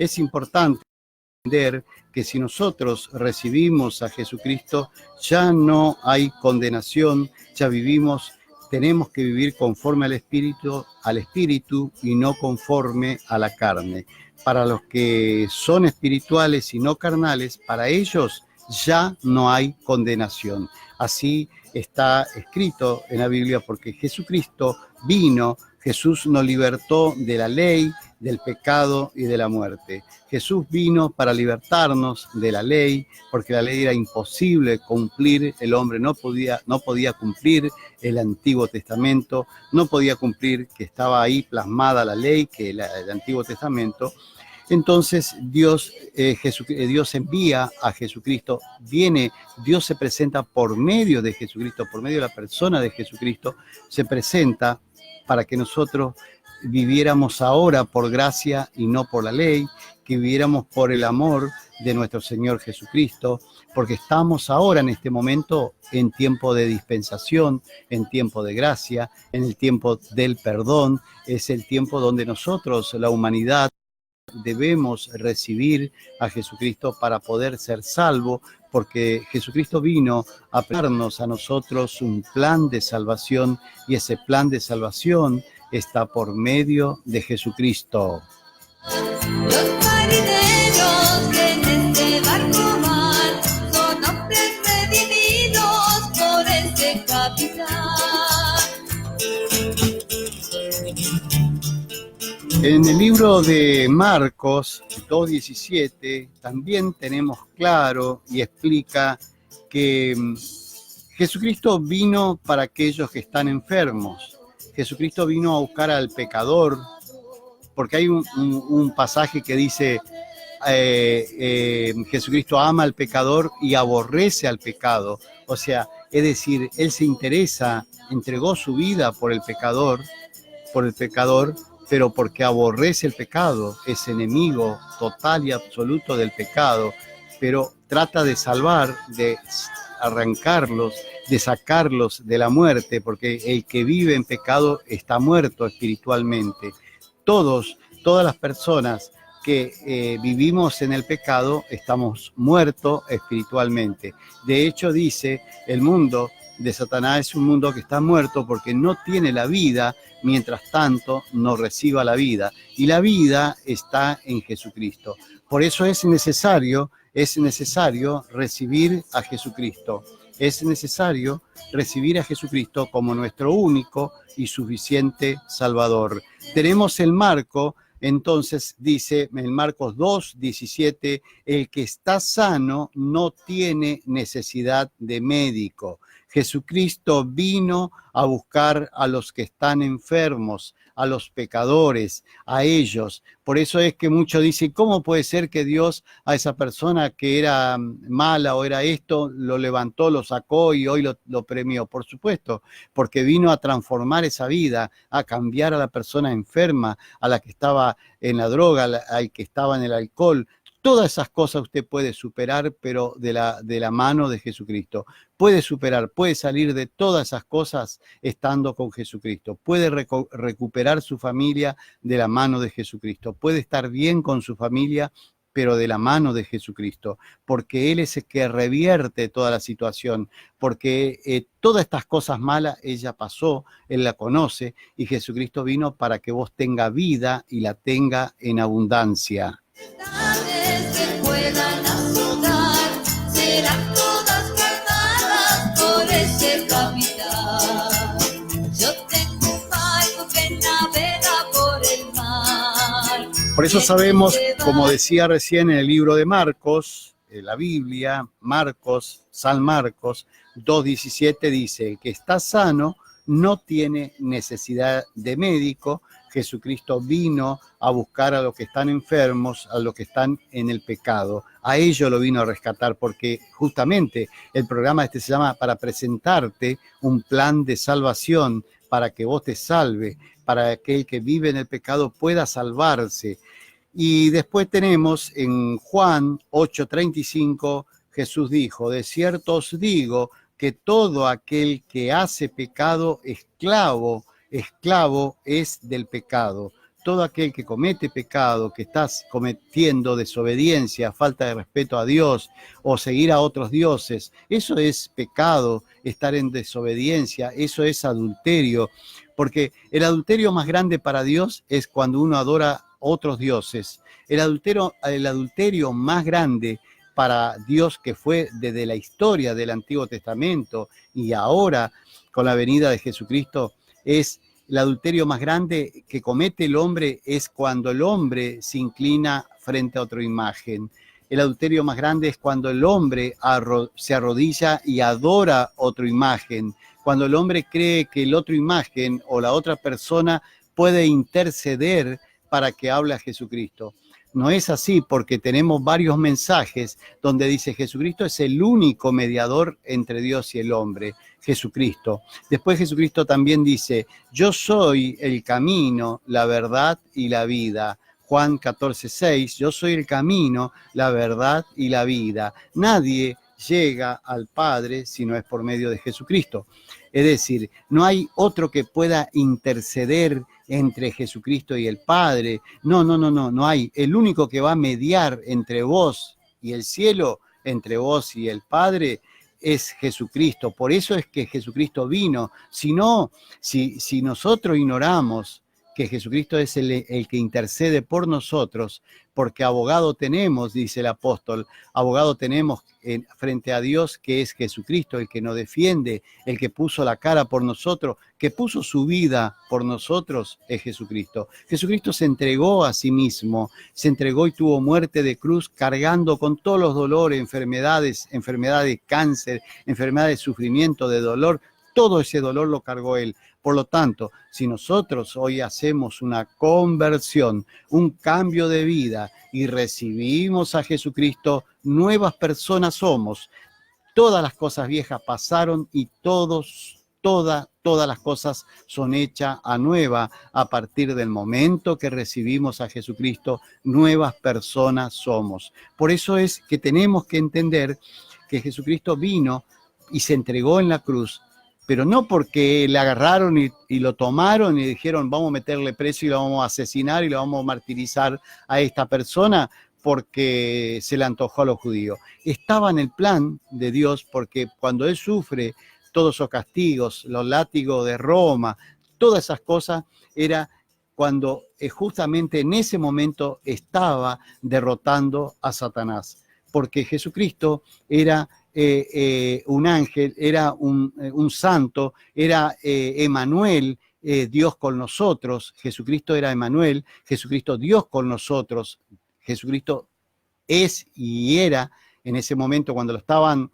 es importante entender que si nosotros recibimos a Jesucristo, ya no hay condenación, ya vivimos, tenemos que vivir conforme al Espíritu y no conforme a la carne. Para los que son espirituales y no carnales, para ellos ya no hay condenación. Así está escrito en la Biblia, porque Jesucristo vino, Jesús nos libertó de la ley, del pecado y de la muerte. Jesús vino para libertarnos de la ley, porque la ley era imposible cumplir, el hombre no podía cumplir el Antiguo Testamento, no podía cumplir que estaba ahí plasmada la ley, que el Antiguo Testamento. Entonces Dios envía a Jesucristo, Dios se presenta por medio de Jesucristo, por medio de la persona de Jesucristo, se presenta para que nosotros viviéramos ahora por gracia y no por la ley, que viviéramos por el amor de nuestro Señor Jesucristo, porque estamos ahora en este momento en tiempo de dispensación, en tiempo de gracia, en el tiempo del perdón, es el tiempo donde nosotros, la humanidad, debemos recibir a Jesucristo para poder ser salvo, porque Jesucristo vino a darnos a nosotros un plan de salvación, y ese plan de salvación está por medio de Jesucristo. Los marineros en este barco van son hombres redimidos por este capitán. En el libro de Marcos 2:17 también tenemos claro y explica que Jesucristo vino para aquellos que están enfermos. Jesucristo vino a buscar al pecador, porque hay un pasaje que dice Jesucristo ama al pecador y aborrece al pecado. O sea, es decir, Él se interesa, entregó su vida por el pecador, pero porque aborrece el pecado, es enemigo total y absoluto del pecado, pero trata de salvar, de arrancarlos, de sacarlos de la muerte, porque el que vive en pecado está muerto espiritualmente. Todas las personas que vivimos en el pecado estamos muertos espiritualmente. De hecho, dice, el mundo de Satanás es un mundo que está muerto porque no tiene la vida, mientras tanto no reciba la vida. Y la vida está en Jesucristo. Por eso es necesario recibir a Jesucristo. Es necesario recibir a Jesucristo como nuestro único y suficiente Salvador. Tenemos el marco, entonces dice en Marcos 2:17, el que está sano no tiene necesidad de médico. Jesucristo vino a buscar a los que están enfermos, a los pecadores, a ellos. Por eso es que muchos dicen, ¿cómo puede ser que Dios a esa persona que era mala o era esto, lo levantó, lo sacó y hoy lo premió? Por supuesto, porque vino a transformar esa vida, a cambiar a la persona enferma, a la que estaba en la droga, al que estaba en el alcohol. Todas esas cosas usted puede superar, pero de la mano de Jesucristo. Puede superar, puede salir de todas esas cosas estando con Jesucristo. Puede recuperar su familia de la mano de Jesucristo. Puede estar bien con su familia, pero de la mano de Jesucristo. Porque Él es el que revierte toda la situación. Porque todas estas cosas malas ella pasó, Él la conoce, y Jesucristo vino para que vos tenga vida y la tenga en abundancia. Que puedan azotar, serán todas guardadas por ese capitán. Yo tengo un barco que navega por el mar. Por eso sabemos, como decía recién en el libro de Marcos, la Biblia, San Marcos 2:17 dice, el que está sano no tiene necesidad de médico. Jesucristo vino a buscar a los que están enfermos, a los que están en el pecado. A ellos lo vino a rescatar, porque justamente el programa se llama para presentarte un plan de salvación, para que vos te salve, para que el que vive en el pecado pueda salvarse. Y después tenemos en Juan 8:35, Jesús dijo, de cierto os digo que todo aquel que hace pecado, esclavo es del pecado. todo aquel que comete pecado, que estás cometiendo desobediencia, falta de respeto a Dios o seguir a otros dioses, eso es pecado, estar en desobediencia, eso es adulterio, porque el adulterio más grande para Dios es cuando uno adora otros dioses. El adulterio más grande para Dios, que fue desde la historia del Antiguo Testamento y ahora con la venida de Jesucristo, es el adulterio más grande que comete el hombre, es cuando el hombre se inclina frente a otra imagen. El adulterio más grande es cuando el hombre se arrodilla y adora otra imagen, cuando el hombre cree que la otra imagen o la otra persona puede interceder para que hable a Jesucristo. No es así, porque tenemos varios mensajes donde dice Jesucristo es el único mediador entre Dios y el hombre, Jesucristo. Después Jesucristo también dice, yo soy el camino, la verdad y la vida. Juan 14:6, yo soy el camino, la verdad y la vida. Nadie llega al Padre si no es por medio de Jesucristo. Es decir, no hay otro que pueda interceder entre Jesucristo y el Padre. No hay. El único que va a mediar entre vos y el cielo, entre vos y el Padre, es Jesucristo. Por eso es que Jesucristo vino. Si nosotros ignoramos que Jesucristo es el que intercede por nosotros, porque abogado tenemos, dice el apóstol, abogado tenemos frente a Dios, que es Jesucristo, el que nos defiende, el que puso la cara por nosotros, que puso su vida por nosotros, es Jesucristo. Jesucristo se entregó a sí mismo, se entregó y tuvo muerte de cruz, cargando con todos los dolores, enfermedades de cáncer, enfermedades de sufrimiento, de dolor. Todo ese dolor lo cargó Él. Por lo tanto, si nosotros hoy hacemos una conversión, un cambio de vida y recibimos a Jesucristo, nuevas personas somos. Todas las cosas viejas pasaron y todas las cosas son hechas a nueva. A partir del momento que recibimos a Jesucristo, nuevas personas somos. Por eso es que tenemos que entender que Jesucristo vino y se entregó en la cruz, pero no porque le agarraron y lo tomaron y dijeron vamos a meterle preso y lo vamos a asesinar y lo vamos a martirizar a esta persona porque se le antojó a los judíos. Estaba en el plan de Dios, porque cuando Él sufre todos esos castigos, los látigos de Roma, todas esas cosas, era cuando justamente en ese momento estaba derrotando a Satanás, porque Jesucristo era un ángel, era un santo, era Emanuel, Dios con nosotros. Jesucristo era Emanuel, Jesucristo Dios con nosotros. Jesucristo es y era en ese momento cuando lo estaban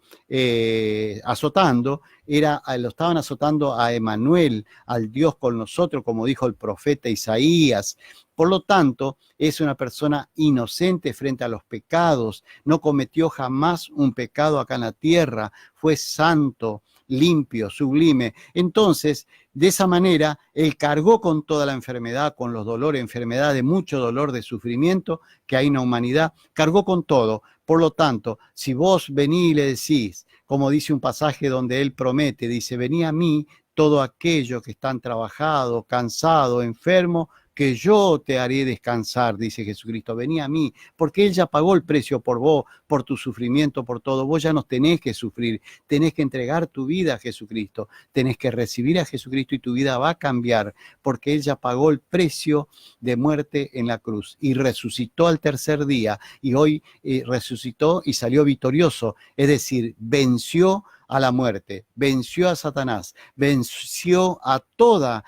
azotando, lo estaban azotando a Emanuel, al Dios con nosotros, como dijo el profeta Isaías. Por lo tanto, es una persona inocente frente a los pecados, no cometió jamás un pecado acá en la tierra, fue santo, limpio, sublime. Entonces, de esa manera, Él cargó con toda la enfermedad, con los dolores, enfermedad de mucho dolor, de sufrimiento que hay en la humanidad, cargó con todo. Por lo tanto, si vos venís y le decís, como dice un pasaje donde Él promete, dice, vení a mí todo aquello que están trabajados, cansados, enfermos, que yo te haré descansar, dice Jesucristo. Vení a mí, porque Él ya pagó el precio por vos, por tu sufrimiento, por todo. Vos ya no tenés que sufrir, tenés que entregar tu vida a Jesucristo, tenés que recibir a Jesucristo y tu vida va a cambiar, porque Él ya pagó el precio de muerte en la cruz y resucitó al tercer día, y hoy resucitó y salió victorioso, es decir, venció a la muerte, venció a Satanás, venció a todas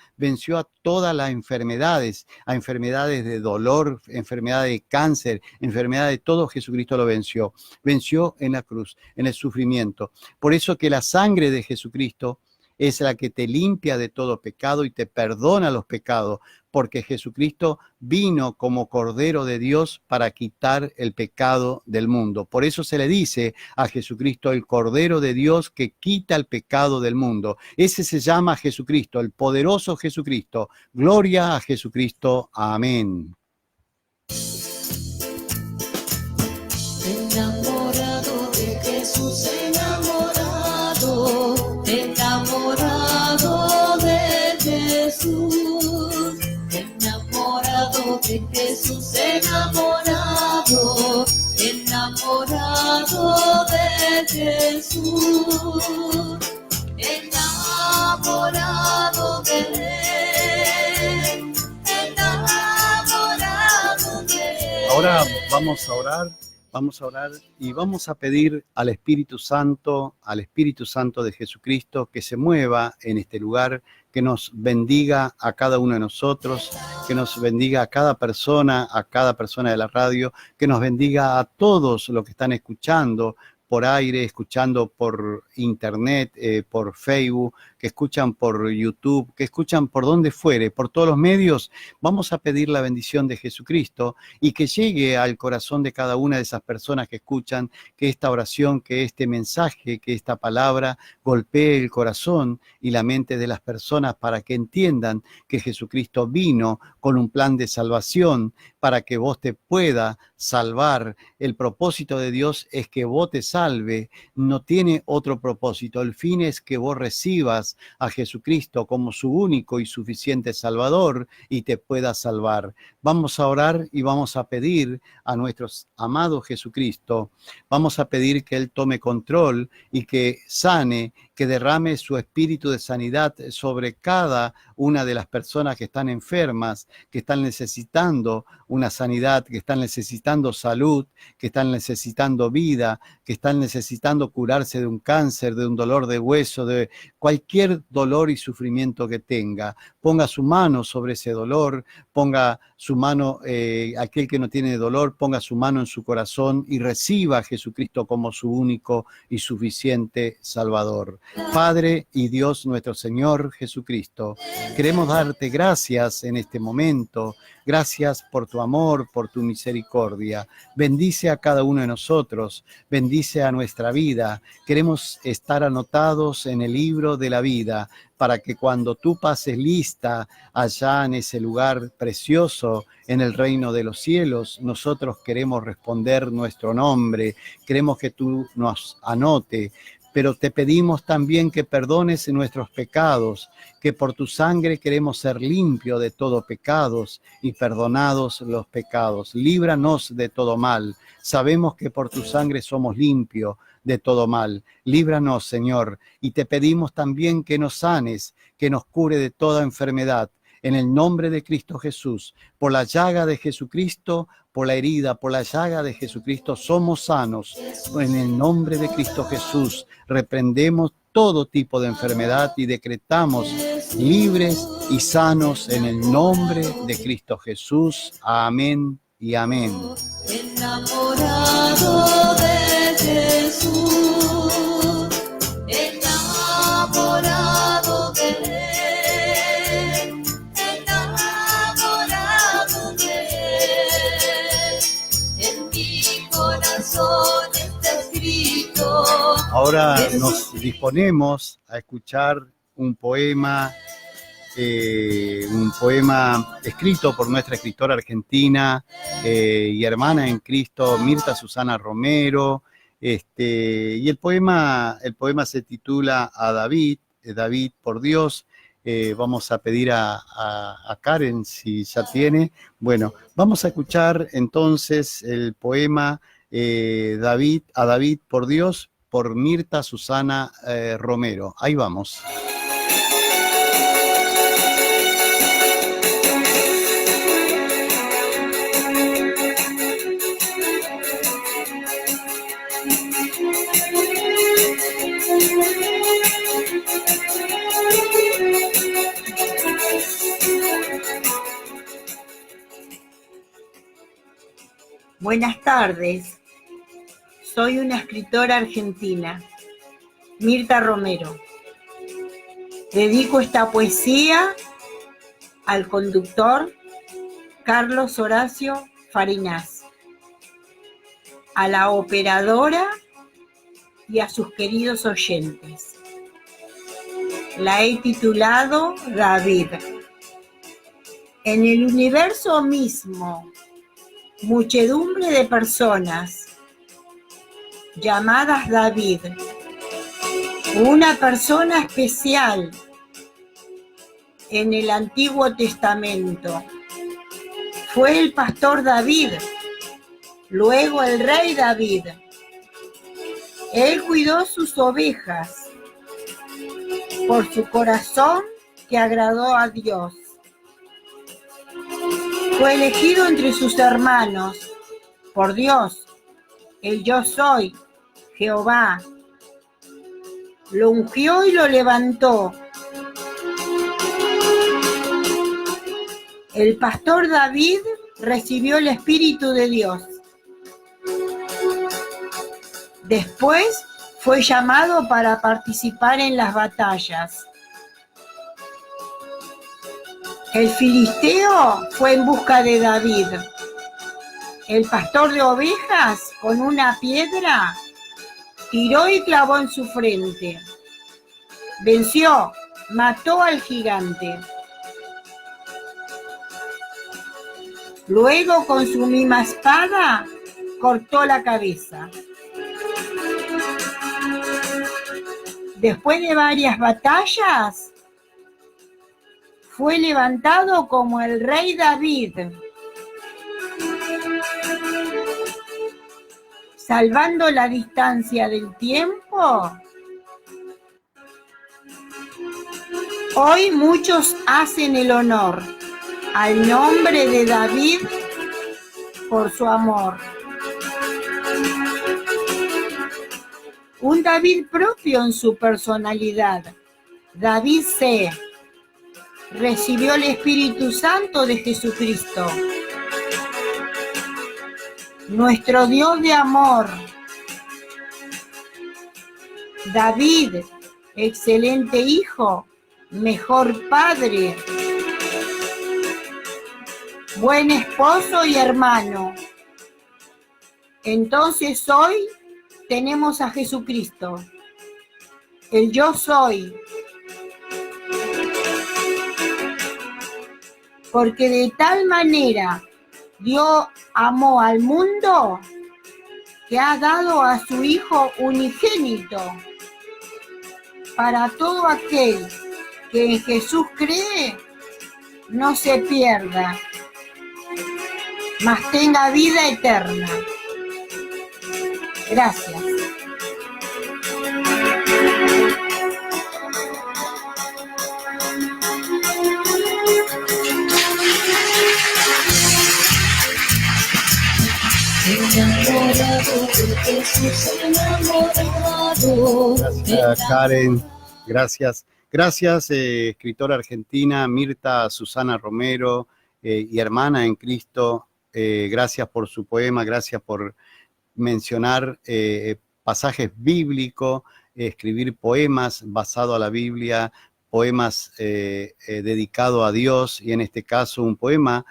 las enfermedades, a enfermedades de dolor, enfermedades de cáncer, enfermedades de todo. Jesucristo lo venció en la cruz, en el sufrimiento. Por eso que la sangre de Jesucristo es la que te limpia de todo pecado y te perdona los pecados, porque Jesucristo vino como Cordero de Dios para quitar el pecado del mundo. Por eso se le dice a Jesucristo el Cordero de Dios que quita el pecado del mundo. Ese se llama Jesucristo, el poderoso Jesucristo. Gloria a Jesucristo. Amén. Enamorado de Jesús, enamorado de Jesús, enamorado enamorado de Jesús, enamorado de él, enamorado de él. Ahora vamos a orar y vamos a pedir al Espíritu Santo de Jesucristo, que se mueva en este lugar, que nos bendiga a cada uno de nosotros, que nos bendiga a cada persona de la radio, que nos bendiga a todos los que están escuchando por aire, escuchando por internet, por Facebook, que escuchan por YouTube, que escuchan por donde fuere, por todos los medios. Vamos a pedir la bendición de Jesucristo y que llegue al corazón de cada una de esas personas que escuchan, que esta oración, que este mensaje, que esta palabra golpee el corazón y la mente de las personas para que entiendan que Jesucristo vino con un plan de salvación para que vos te pueda salvar. El propósito de Dios es que vos te salve, no tiene otro propósito. El fin es que vos recibas a Jesucristo como su único y suficiente Salvador y te pueda salvar. Vamos a orar y vamos a pedir a nuestro amado Jesucristo, vamos a pedir que Él tome control y que sane, que derrame su espíritu de sanidad sobre cada una de las personas que están enfermas, que están necesitando una sanidad, que están necesitando salud, que están necesitando vida, que están necesitando curarse de un cáncer, de un dolor de hueso, de cualquier dolor y sufrimiento que tenga. Ponga su mano sobre ese dolor, ponga su mano, aquel que no tiene dolor, ponga su mano en su corazón y reciba a Jesucristo como su único y suficiente Salvador. Padre y Dios nuestro Señor Jesucristo, queremos darte gracias en este momento. Gracias por tu amor, por tu misericordia. Bendice a cada uno de nosotros, bendice a nuestra vida. Queremos estar anotados en el libro de la vida para que cuando tú pases lista allá en ese lugar precioso, en el reino de los cielos, nosotros queremos responder nuestro nombre, queremos que tú nos anote. Pero te pedimos también que perdones nuestros pecados, que por tu sangre queremos ser limpios de todo pecados y perdonados los pecados. Líbranos de todo mal. Sabemos que por tu sangre somos limpios de todo mal. Líbranos, Señor, y te pedimos también que nos sanes, que nos cure de toda enfermedad. En el nombre de Cristo Jesús, por la llaga de Jesucristo, por la herida, por la llaga de Jesucristo, somos sanos. En el nombre de Cristo Jesús, reprendemos todo tipo de enfermedad y decretamos libres y sanos en el nombre de Cristo Jesús. Amén y amén. Enamorado de Jesús, enamorado de él, enamorado de él, en mi corazón está escrito. Ahora nos disponemos a escuchar un poema escrito por nuestra escritora argentina y hermana en Cristo, Mirta Susana Romero, y el poema se titula A David, David por Dios. Vamos a pedir a Karen si ya tiene. Bueno, vamos a escuchar entonces el poema David, a David por Dios, por Mirta Susana Romero. Ahí vamos. Buenas tardes, soy una escritora argentina, Mirta Romero. Dedico esta poesía al conductor Carlos Horacio Fariñas, a la operadora y a sus queridos oyentes. La he titulado David. En el universo mismo, muchedumbre de personas llamadas David, una persona especial en el Antiguo Testamento, fue el pastor David, luego el rey David. Él cuidó sus ovejas por su corazón que agradó a Dios. Fue elegido entre sus hermanos por Dios, el Yo Soy, Jehová. Lo ungió y lo levantó. El pastor David recibió el Espíritu de Dios. Después fue llamado para participar en las batallas. El filisteo fue en busca de David. El pastor de ovejas, con una piedra, tiró y clavó en su frente. Venció, mató al gigante. Luego, con su misma espada, cortó la cabeza. Después de varias batallas, fue levantado como el rey David, salvando la distancia del tiempo. Hoy muchos hacen el honor al nombre de David por su amor. Un David propio en su personalidad. David C. recibió el Espíritu Santo de Jesucristo. Nuestro Dios de amor. David, excelente hijo, mejor padre, buen esposo y hermano. Entonces hoy tenemos a Jesucristo, el Yo Soy, porque de tal manera Dios amó al mundo que ha dado a su Hijo unigénito para todo aquel que en Jesús cree no se pierda, mas tenga vida eterna. Gracias. Enamorado de Jesús, enamorado. Gracias, Karen. Gracias. Gracias, escritora argentina Mirta Susana Romero y hermana en Cristo. Gracias por su poema, gracias por mencionar pasajes bíblicos, escribir poemas basados a la Biblia, poemas dedicados a Dios, y en este caso un poema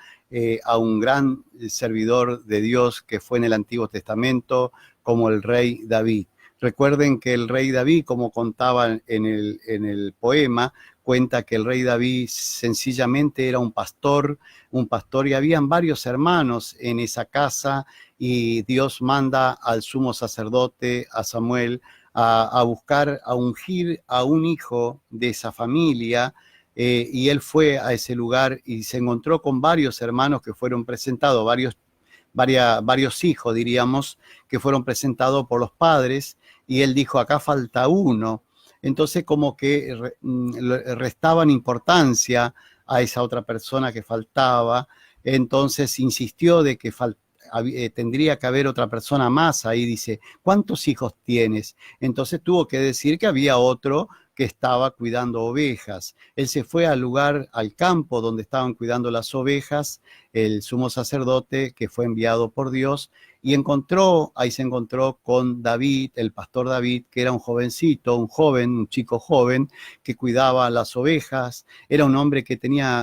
a un gran servidor de Dios que fue en el Antiguo Testamento, como el rey David. Recuerden que el rey David, como contaba en el poema, cuenta que el rey David sencillamente era un pastor, y habían varios hermanos en esa casa, y Dios manda al sumo sacerdote, a Samuel, a buscar, a ungir a un hijo de esa familia, y él fue a ese lugar y se encontró con varios hermanos que fueron presentados, varios hijos, diríamos, que fueron presentados por los padres, y él dijo, acá falta uno. Entonces como que restaban importancia a esa otra persona que faltaba, entonces insistió de que tendría que haber otra persona más ahí. Dice, ¿cuántos hijos tienes? Entonces tuvo que decir que había otro que estaba cuidando ovejas. Él se fue al lugar, al campo donde estaban cuidando las ovejas, el sumo sacerdote que fue enviado por Dios, y ahí se encontró con David, el pastor David, que era un jovencito, un chico joven, que cuidaba las ovejas. Era un hombre que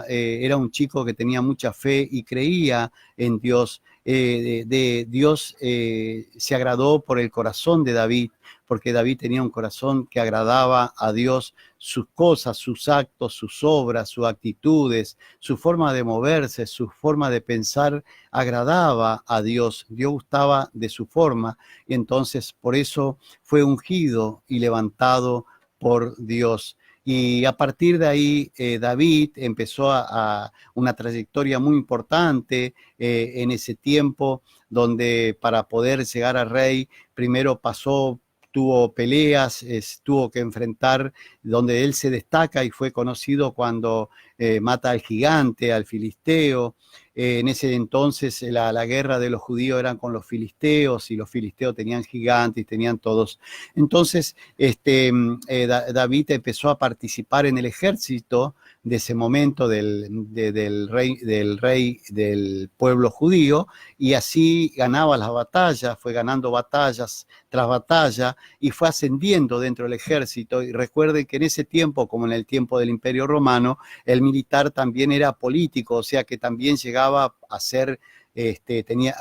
era un chico que tenía mucha fe y creía en Dios. Dios se agradó por el corazón de David, porque David tenía un corazón que agradaba a Dios, sus cosas, sus actos, sus obras, sus actitudes, su forma de moverse, su forma de pensar, agradaba a Dios. Dios gustaba de su forma, y entonces por eso fue ungido y levantado por Dios. Y a partir de ahí, David empezó a una trayectoria muy importante en ese tiempo, donde para poder llegar a rey, primero tuvo peleas, tuvo que enfrentar, donde él se destaca y fue conocido cuando mata al gigante, al filisteo. En ese entonces la guerra de los judíos eran con los filisteos, y los filisteos tenían gigantes, tenían todos. Entonces David empezó a participar en el ejército de ese momento del rey del pueblo judío, y así ganaba las batallas, fue ganando batallas tras batalla, y fue ascendiendo dentro del ejército. Y recuerden que en ese tiempo, como en el tiempo del Imperio Romano, el militar también era político, o sea que también llegaba a ser,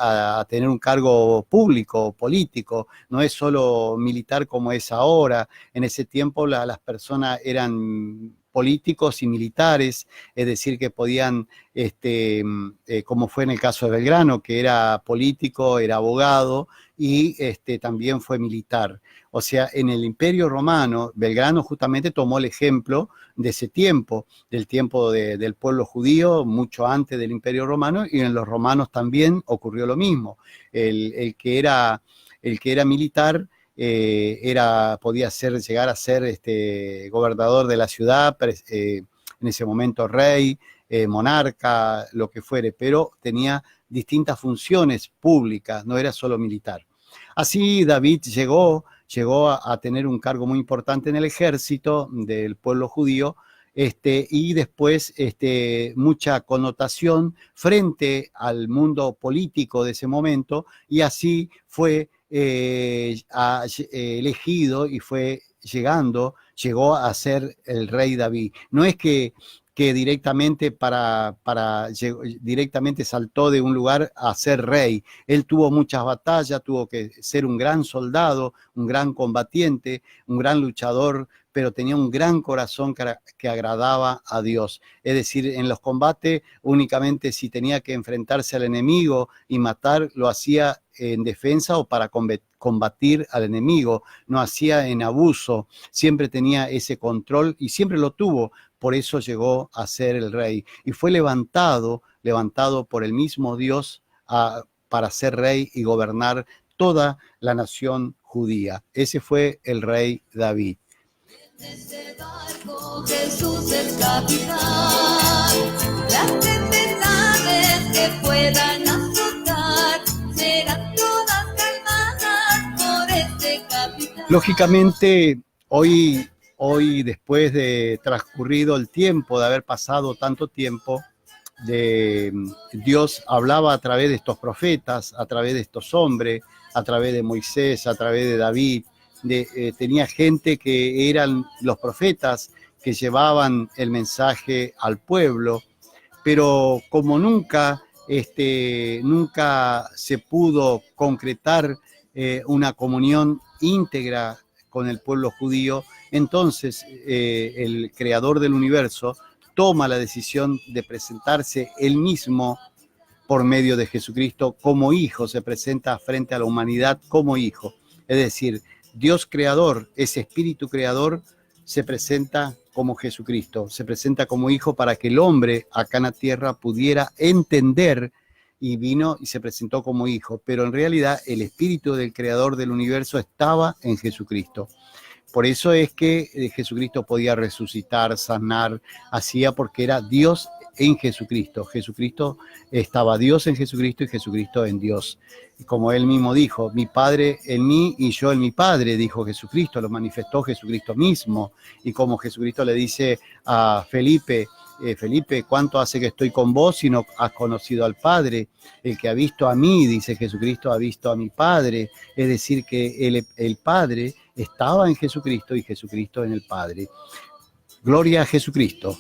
a tener un cargo público, político. No es solo militar como es ahora. En ese tiempo las personas eran políticos y militares, es decir, que podían, como fue en el caso de Belgrano, que era político, era abogado y también fue militar. O sea, en el Imperio Romano, Belgrano justamente tomó el ejemplo de ese tiempo, del tiempo del pueblo judío, mucho antes del Imperio Romano, y en los romanos también ocurrió lo mismo. El que era militar podía llegar a ser gobernador de la ciudad, en ese momento rey, monarca, lo que fuere, pero tenía distintas funciones públicas, no era solo militar. Así David llegó a tener un cargo muy importante en el ejército del pueblo judío, y después mucha connotación frente al mundo político de ese momento, y así fue elegido y llegó a ser el rey David. No es que directamente directamente saltó de un lugar a ser rey. Él tuvo muchas batallas, tuvo que ser un gran soldado, un gran combatiente, un gran luchador, pero tenía un gran corazón que agradaba a Dios. Es decir, en los combates únicamente si tenía que enfrentarse al enemigo y matar, lo hacía en defensa o para combatir al enemigo, no hacía en abuso, siempre tenía ese control y siempre lo tuvo. Por eso llegó a ser el rey y fue levantado por el mismo Dios para ser rey y gobernar toda la nación judía. Ese fue el rey David. En este barco Jesús es capitán, las tempestades que puedan azotar serán todas calmadas por este capitán. Lógicamente, hoy después de transcurrido el tiempo, de haber pasado tanto tiempo, Dios hablaba a través de estos profetas, a través de estos hombres, a través de Moisés, a través de David. Tenía gente que eran los profetas que llevaban el mensaje al pueblo, pero como nunca se pudo concretar una comunión íntegra con el pueblo judío, entonces el creador del universo toma la decisión de presentarse él mismo por medio de Jesucristo como hijo, se presenta frente a la humanidad como hijo. Es decir, Dios creador, ese espíritu creador, se presenta como Jesucristo, se presenta como hijo para que el hombre acá en la tierra pudiera entender, y vino y se presentó como hijo, pero en realidad el espíritu del creador del universo estaba en Jesucristo. Por eso es que Jesucristo podía resucitar, sanar, hacía porque era Dios en Jesucristo. Jesucristo estaba Dios en Jesucristo y Jesucristo en Dios. Y como él mismo dijo, mi Padre en mí y yo en mi Padre, dijo Jesucristo, lo manifestó Jesucristo mismo. Y como Jesucristo le dice a Felipe, Felipe, ¿cuánto hace que estoy con vos si no has conocido al Padre? El que ha visto a mí, dice Jesucristo, ha visto a mi Padre. Es decir, que el Padre estaba en Jesucristo y Jesucristo en el Padre. Gloria a Jesucristo.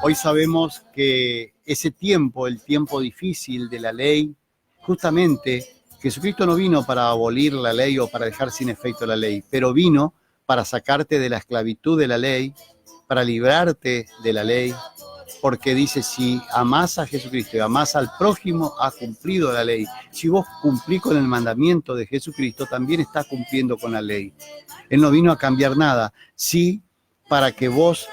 Hoy sabemos que ese tiempo, el tiempo difícil de la ley, justamente Jesucristo no vino para abolir la ley o para dejar sin efecto la ley, pero vino para sacarte de la esclavitud de la ley, para librarte de la ley, porque dice, si amás a Jesucristo y amás al prójimo, has cumplido la ley. Si vos cumplís con el mandamiento de Jesucristo, también estás cumpliendo con la ley. Él no vino a cambiar nada, sí para que vos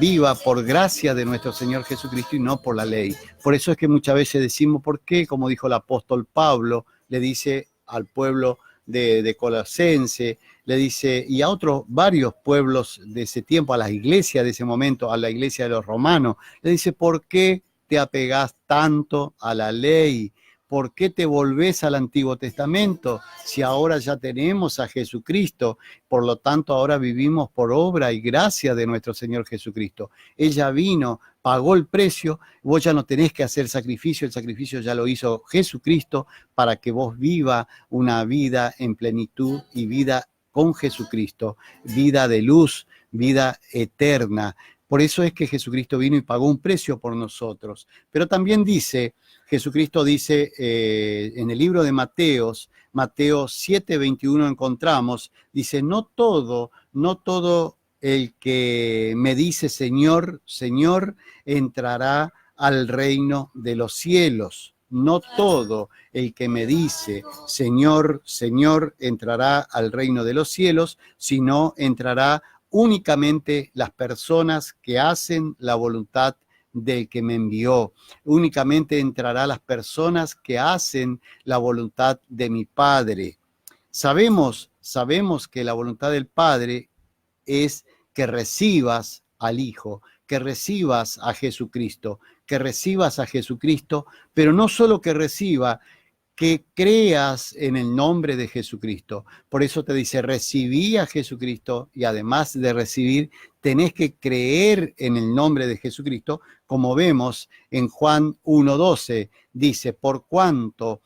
viva por gracia de nuestro Señor Jesucristo y no por la ley. Por eso es que muchas veces decimos, ¿por qué? Como dijo el apóstol Pablo, le dice al pueblo de Colosense, le dice, y a otros varios pueblos de ese tiempo, a las iglesias de ese momento, a la iglesia de los romanos, le dice, ¿por qué te apegás tanto a la ley? ¿Por qué te volvés al Antiguo Testamento si ahora ya tenemos a Jesucristo? Por lo tanto, ahora vivimos por obra y gracia de nuestro Señor Jesucristo. Él ya vino, pagó el precio, vos ya no tenés que hacer sacrificio, el sacrificio ya lo hizo Jesucristo para que vos viva una vida en plenitud y vida con Jesucristo, vida de luz, vida eterna. Por eso es que Jesucristo vino y pagó un precio por nosotros. Pero también dice, Jesucristo dice en el libro de Mateo 7:21 encontramos, dice, no todo el que me dice Señor, Señor, entrará al reino de los cielos. No todo el que me dice Señor, Señor, entrará al reino de los cielos, sino entrará únicamente las personas que hacen la voluntad del que me envió. Únicamente entrará las personas que hacen la voluntad de mi Padre. Sabemos que la voluntad del Padre es que recibas al Hijo, que recibas a Jesucristo, pero no solo que reciba, que creas en el nombre de Jesucristo. Por eso te dice, recibí a Jesucristo y además de recibir, tenés que creer en el nombre de Jesucristo, como vemos en Juan 1:12, dice, por cuanto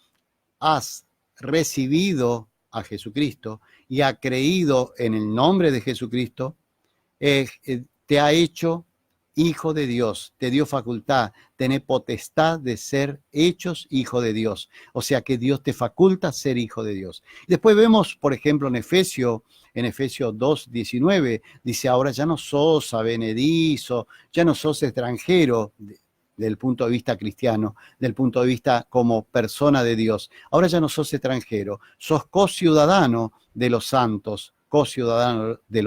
has recibido a Jesucristo y ha creído en el nombre de Jesucristo, te ha hecho hijo de Dios, te dio facultad, tenés potestad de ser hechos hijo de Dios. O sea que Dios te faculta ser hijo de Dios. Después vemos, por ejemplo, en Efesios 2:19, dice, ahora ya no sos advenedizo, ya no sos extranjero, del punto de vista cristiano, del punto de vista como persona de Dios. Ahora ya no sos extranjero, sos co-ciudadano de los santos, co-ciudadano de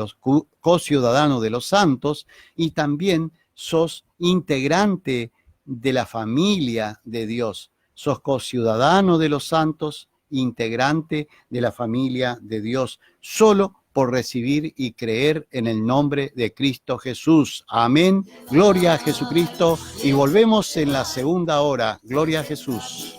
los santos, y también sos integrante de la familia de Dios. Sos co-ciudadano de los santos, integrante de la familia de Dios, solo por recibir y creer en el nombre de Cristo Jesús. Amén. Gloria a Jesucristo. Y volvemos en la segunda hora. Gloria a Jesús.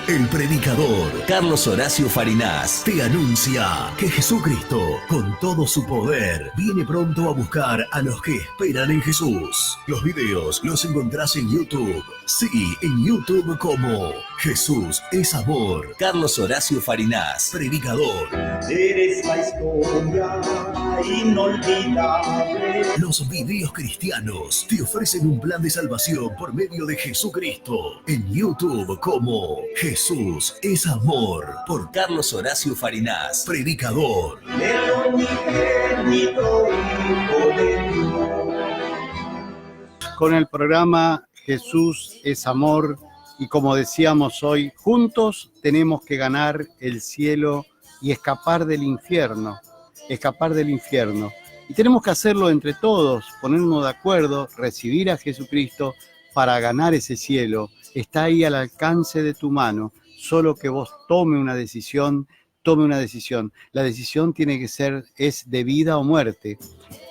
El predicador Carlos Horacio Farinás te anuncia que Jesucristo, con todo su poder, viene pronto a buscar a los que esperan en Jesús. Los videos los encontrás en YouTube. Sí, en YouTube como Jesús es Amor. Carlos Horacio Farinás, predicador. Eres la historia inolvidable. Los videos cristianos te ofrecen un plan de salvación por medio de Jesucristo. En YouTube como Jesús es Amor, por Carlos Horacio Farinás, predicador. El unigénito Hijo de Dios. Con el programa Jesús es Amor, y como decíamos hoy, juntos tenemos que ganar el cielo y escapar del infierno. Y tenemos que hacerlo entre todos, ponernos de acuerdo, recibir a Jesucristo para ganar ese cielo. Está ahí al alcance de tu mano, solo que vos tome una decisión. La decisión tiene que ser, es de vida o muerte.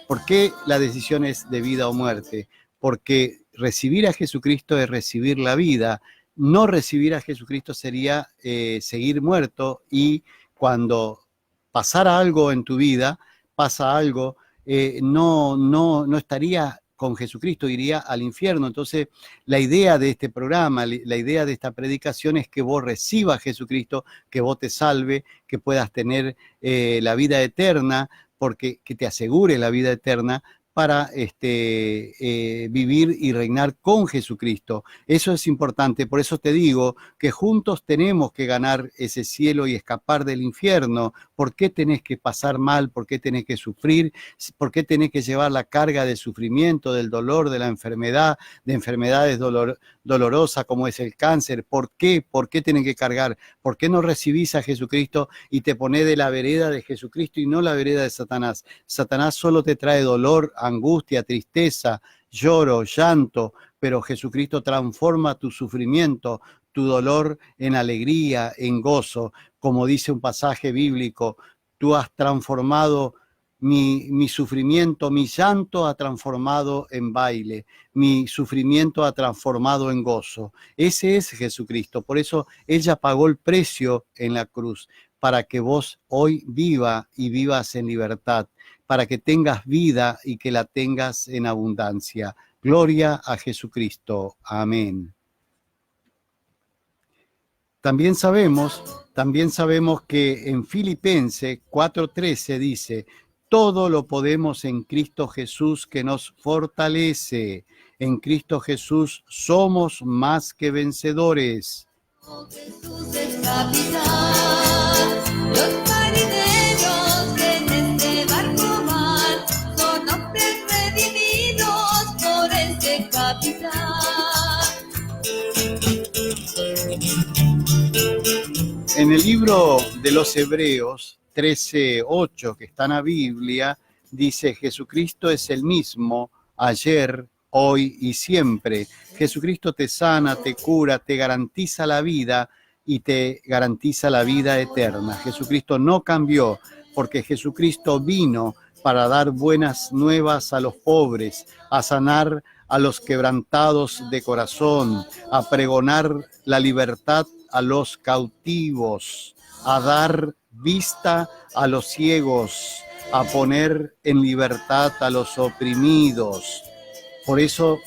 ¿Por qué la decisión es de vida o muerte? Porque recibir a Jesucristo es recibir la vida. No recibir a Jesucristo sería seguir muerto, y cuando pasara algo en tu vida, pasa algo, no estaría con Jesucristo, iría al infierno. Entonces, la idea de este programa, la idea de esta predicación es que vos recibas a Jesucristo, que vos te salve, que puedas tener la vida eterna, porque que te asegure la vida eterna, para vivir y reinar con Jesucristo. Eso es importante, por eso te digo que juntos tenemos que ganar ese cielo y escapar del infierno. ¿Por qué tenés que pasar mal? ¿Por qué tenés que sufrir? ¿Por qué tenés que llevar la carga del sufrimiento, del dolor, de la enfermedad, de enfermedades dolorosas como es el cáncer? ¿Por qué? ¿Por qué tenés que cargar? ¿Por qué no recibís a Jesucristo y te ponés de la vereda de Jesucristo y no la vereda de Satanás? Satanás solo te trae dolor, angustia, tristeza, lloro, llanto, pero Jesucristo transforma tu sufrimiento, tu dolor en alegría, en gozo. Como dice un pasaje bíblico, tú has transformado mi sufrimiento, mi llanto ha transformado en baile, mi sufrimiento ha transformado en gozo. Ese es Jesucristo, por eso ella pagó el precio en la cruz, para que vos hoy vivas en libertad, para que tengas vida y que la tengas en abundancia. Gloria a Jesucristo. Amén. También sabemos que en Filipenses 4:13 dice: todo lo podemos en Cristo Jesús que nos fortalece. En Cristo Jesús somos más que vencedores. Jesús es capitán. Los marineros en este barco van, son hombres redimidos por este capitán. En el libro de los Hebreos 13:8, que está en la Biblia, dice: Jesucristo es el mismo ayer, hoy y siempre. Jesucristo te sana, te cura, te garantiza la vida y te garantiza la vida eterna. Jesucristo no cambió, porque Jesucristo vino para dar buenas nuevas a los pobres, a sanar a los quebrantados de corazón, a pregonar la libertad a los cautivos, a dar vista a los ciegos, a poner en libertad a los oprimidos. Por eso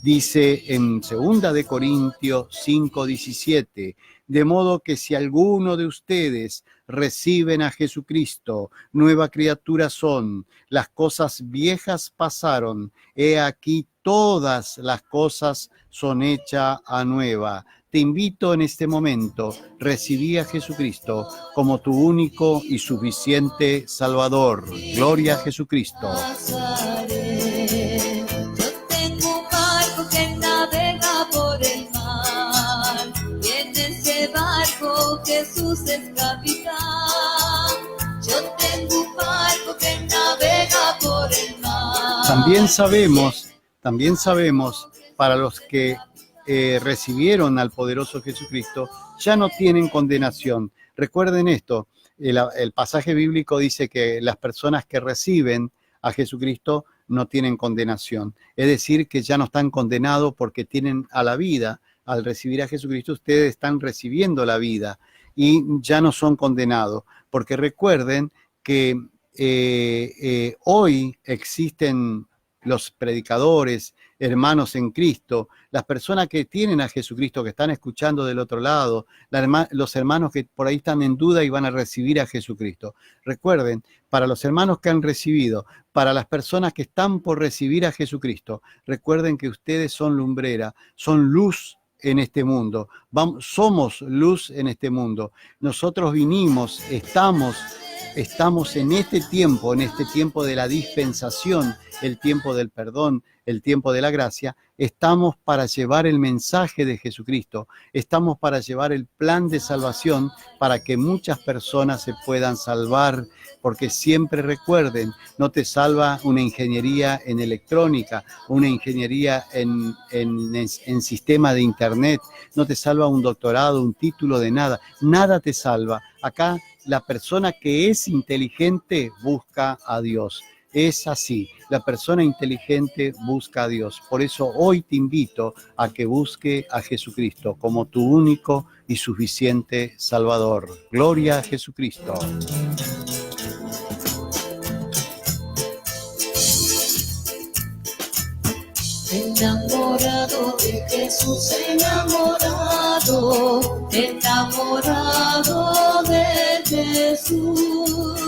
dice en 2 de Corintios 5:17, de modo que si alguno de ustedes reciben a Jesucristo, nueva criatura son, las cosas viejas pasaron, he aquí todas las cosas son hechas a nueva. Te invito en este momento, recibí a Jesucristo como tu único y suficiente Salvador. Gloria a Jesucristo. Yo tengo un barco que navega por el mar, y en ese barco Jesús es capitán. Yo tengo un barco que navega por el mar. También sabemos, para los que recibieron al poderoso Jesucristo, ya no tienen condenación. Recuerden esto, el pasaje bíblico dice que las personas que reciben a Jesucristo no tienen condenación. Es decir, que ya no están condenados porque tienen a la vida. Al recibir a Jesucristo, ustedes están recibiendo la vida y ya no son condenados. Porque recuerden que hoy existen los predicadores, hermanos en Cristo, las personas que tienen a Jesucristo, que están escuchando del otro lado, los hermanos que por ahí están en duda y van a recibir a Jesucristo. Recuerden, para los hermanos que han recibido, para las personas que están por recibir a Jesucristo, recuerden que ustedes son lumbrera, son luz en este mundo, somos luz en este mundo. Nosotros vinimos, estamos en este tiempo de la dispensación, el tiempo del perdón, el tiempo de la gracia. Estamos para llevar el mensaje de Jesucristo, estamos para llevar el plan de salvación para que muchas personas se puedan salvar, porque siempre recuerden, no te salva una ingeniería en electrónica, una ingeniería en sistema de internet, no te salva un doctorado, un título de nada, nada te salva. Acá la persona que es inteligente busca a Dios. Es así, la persona inteligente busca a Dios. Por eso hoy te invito a que busque a Jesucristo como tu único y suficiente Salvador. Gloria a Jesucristo. Enamorado de Jesús, enamorado de Jesús,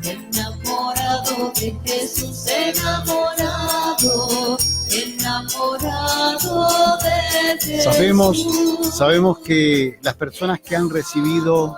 enamorado de Jesús, enamorado de Jesús. Sabemos que las personas que han recibido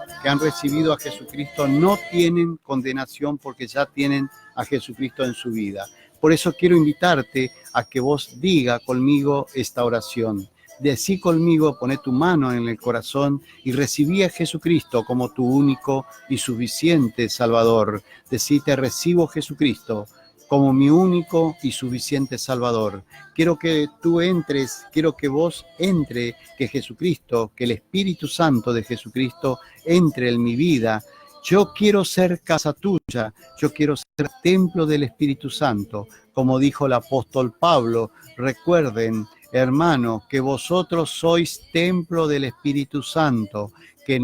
a Jesucristo no tienen condenación porque ya tienen a Jesucristo en su vida. Por eso quiero invitarte a que vos diga conmigo esta oración. Decí conmigo, poné tu mano en el corazón y recibí a Jesucristo como tu único y suficiente Salvador. Decí, te recibo Jesucristo como mi único y suficiente Salvador. Quiero que tú entres, quiero que vos entre, que Jesucristo, que el Espíritu Santo de Jesucristo entre en mi vida. Yo quiero ser casa tuya, yo quiero ser templo del Espíritu Santo. Como dijo el apóstol Pablo, recuerden, hermano, que vosotros sois templo del Espíritu Santo, que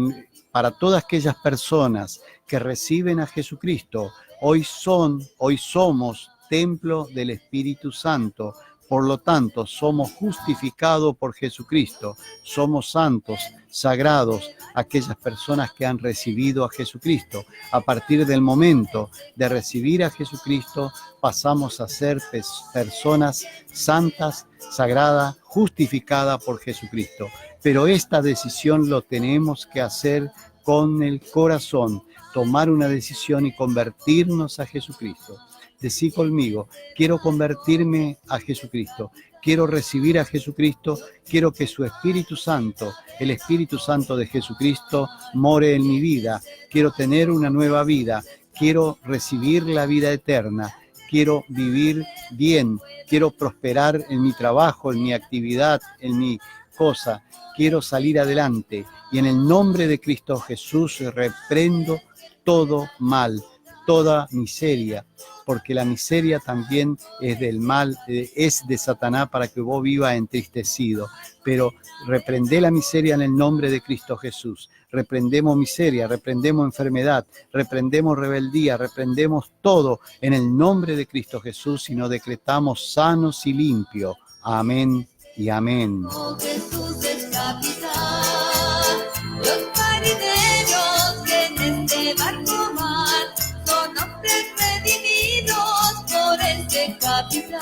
para todas aquellas personas que reciben a Jesucristo, hoy somos templo del Espíritu Santo. Por lo tanto, somos justificados por Jesucristo, somos santos, sagrados, aquellas personas que han recibido a Jesucristo. A partir del momento de recibir a Jesucristo, pasamos a ser personas santas, sagradas, justificadas por Jesucristo. Pero esta decisión lo tenemos que hacer con el corazón, tomar una decisión y convertirnos a Jesucristo. Decí conmigo, quiero convertirme a Jesucristo, quiero recibir a Jesucristo, quiero que su Espíritu Santo, el Espíritu Santo de Jesucristo, more en mi vida, quiero tener una nueva vida, quiero recibir la vida eterna, quiero vivir bien, quiero prosperar en mi trabajo, en mi actividad, en mi cosa, quiero salir adelante y en el nombre de Cristo Jesús reprendo todo mal, toda miseria, porque la miseria también es del mal, es de Satanás para que vos vivas entristecido. Pero reprendé la miseria en el nombre de Cristo Jesús. Reprendemos miseria, reprendemos enfermedad, reprendemos rebeldía, reprendemos todo en el nombre de Cristo Jesús y nos decretamos sanos y limpios. Amén y amén. Oh, Jesús es capitán, los marineros que en este barco van son hombres redimidos por este capitán.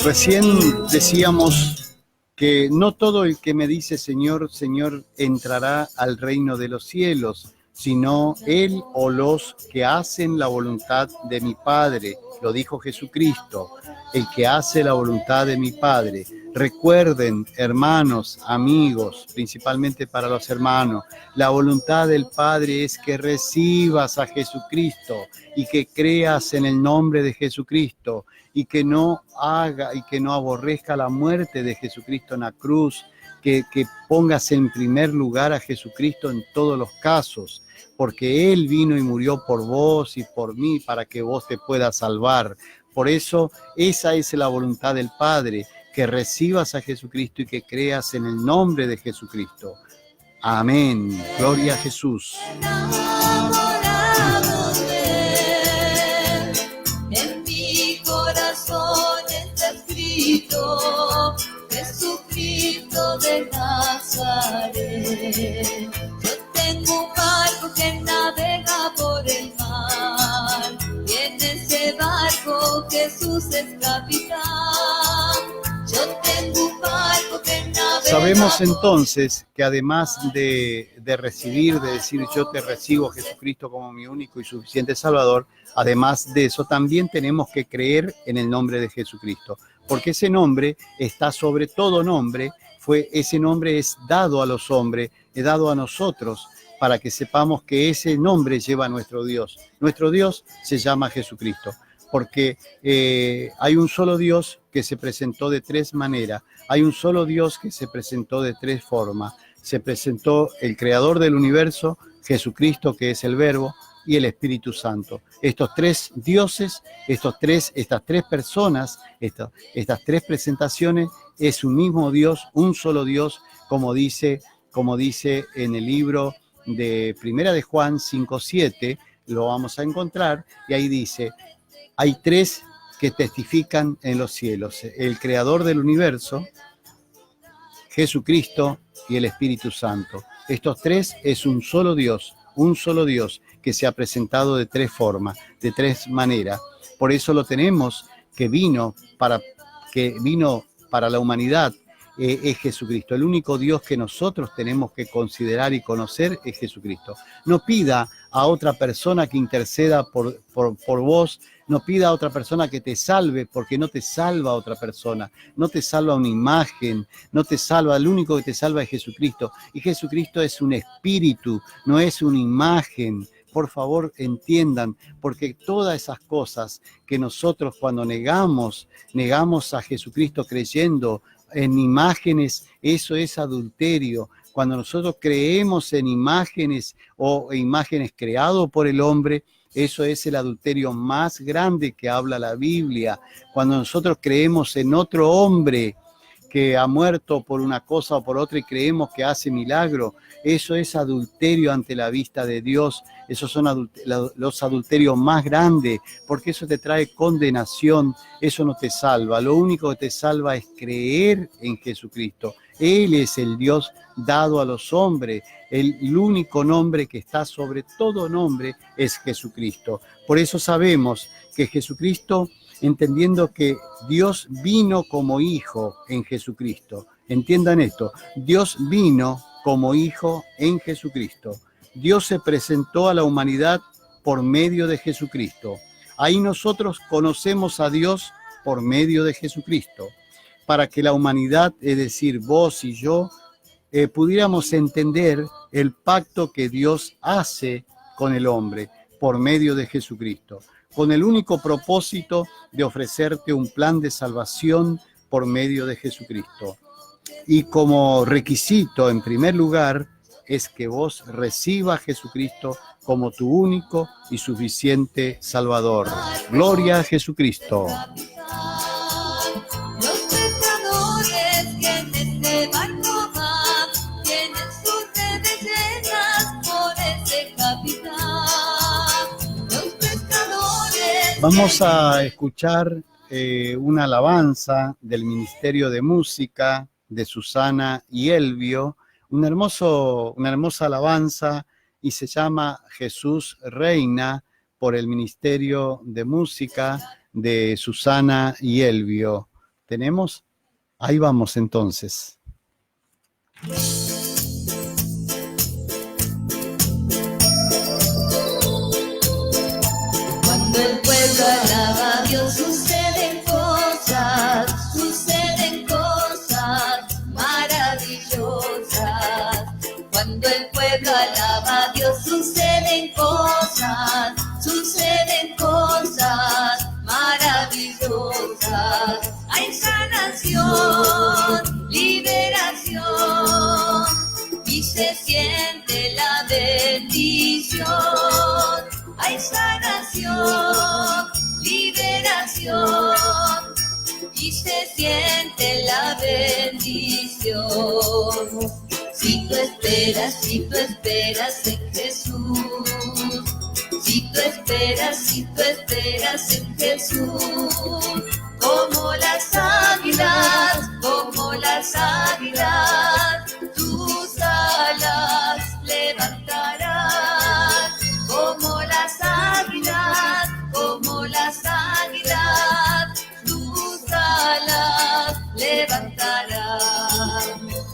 Recién decíamos que no todo el que me dice Señor, Señor entrará al reino de los cielos, sino él o los que hacen la voluntad de mi Padre. Lo dijo Jesucristo, el que hace la voluntad de mi Padre. Recuerden, hermanos, amigos, principalmente para los hermanos, la voluntad del Padre es que recibas a Jesucristo y que creas en el nombre de Jesucristo y que no aborrezca la muerte de Jesucristo en la cruz, que pongas en primer lugar a Jesucristo en todos los casos, porque Él vino y murió por vos y por mí para que vos te puedas salvar. Por eso, esa es la voluntad del Padre, que recibas a Jesucristo y que creas en el nombre de Jesucristo. Amén. Gloria a Jesús. Enamorado de él, en mi corazón está escrito Jesucristo de Nazaret. Yo tengo un barco que navega por el mar y en ese barco Jesús es capitán. Yo tengo un barco que navega. Sabemos entonces que además de recibir, de decir yo te recibo Jesucristo como mi único y suficiente Salvador, además de eso también tenemos que creer en el nombre de Jesucristo, porque ese nombre está sobre todo nombre, ese nombre es dado a los hombres, es dado a nosotros, para que sepamos que ese nombre lleva a nuestro Dios. Nuestro Dios se llama Jesucristo, porque hay un solo Dios que se presentó de tres maneras, hay un solo Dios que se presentó de tres formas. Se presentó el Creador del universo, Jesucristo, que es el Verbo, y el Espíritu Santo. Estos tres dioses, estas tres personas, estas tres presentaciones, es un mismo Dios, un solo Dios, como dice en el libro de Primera de Juan 5:7, lo vamos a encontrar, y ahí dice, hay tres que testifican en los cielos, el Creador del universo, Jesucristo y el Espíritu Santo. Estos tres es un solo Dios que se ha presentado de tres formas, de tres maneras. Por eso lo tenemos, que vino para la humanidad, es Jesucristo. El único Dios que nosotros tenemos que considerar y conocer es Jesucristo. No pida a otra persona que interceda por vos, no pida a otra persona que te salve, porque no te salva otra persona, no te salva una imagen, no te salva, el único que te salva es Jesucristo. Y Jesucristo es un espíritu, no es una imagen. Por favor, entiendan, porque todas esas cosas que nosotros cuando negamos a Jesucristo creyendo en imágenes, eso es adulterio. Cuando nosotros creemos en imágenes o imágenes creadas por el hombre, eso es el adulterio más grande que habla la Biblia. Cuando nosotros creemos en otro hombre que ha muerto por una cosa o por otra y creemos que hace milagro, eso es adulterio ante la vista de Dios. Esos son los adulterios más grandes, porque eso te trae condenación, eso no te salva. Lo único que te salva es creer en Jesucristo. Él es el Dios dado a los hombres. El único nombre que está sobre todo nombre es Jesucristo. Por eso sabemos que Jesucristo, entendiendo que Dios vino como hijo en Jesucristo. Entiendan esto, Dios vino como hijo en Jesucristo. Dios se presentó a la humanidad por medio de Jesucristo. Ahí nosotros conocemos a Dios por medio de Jesucristo, para que la humanidad, es decir, vos y yo, pudiéramos entender el pacto que Dios hace con el hombre por medio de Jesucristo, con el único propósito de ofrecerte un plan de salvación por medio de Jesucristo. Y como requisito, en primer lugar, es que vos recibas a Jesucristo como tu único y suficiente Salvador. Gloria a Jesucristo. Los pescadores que en este barco van, tienen sus redes llenas por ese capitán. Los pescadores. Vamos a escuchar una alabanza del Ministerio de Música de Susana y Elvio, una hermosa alabanza, y se llama Jesús Reina, por el Ministerio de Música de Susana y Elvio. ¿Tenemos? Ahí vamos entonces. Cuando el pueblo alaba a Dios suceden cosas maravillosas. Cuando el pueblo alaba a Dios suceden cosas maravillosas. Hay sanación, liberación, y se siente la bendición. Hay sanación, liberación, y se siente la bendición. Si tú esperas en Jesús, si tú esperas en Jesús, como las águilas, tus alas levantarás, como las águilas, tus alas levantarás.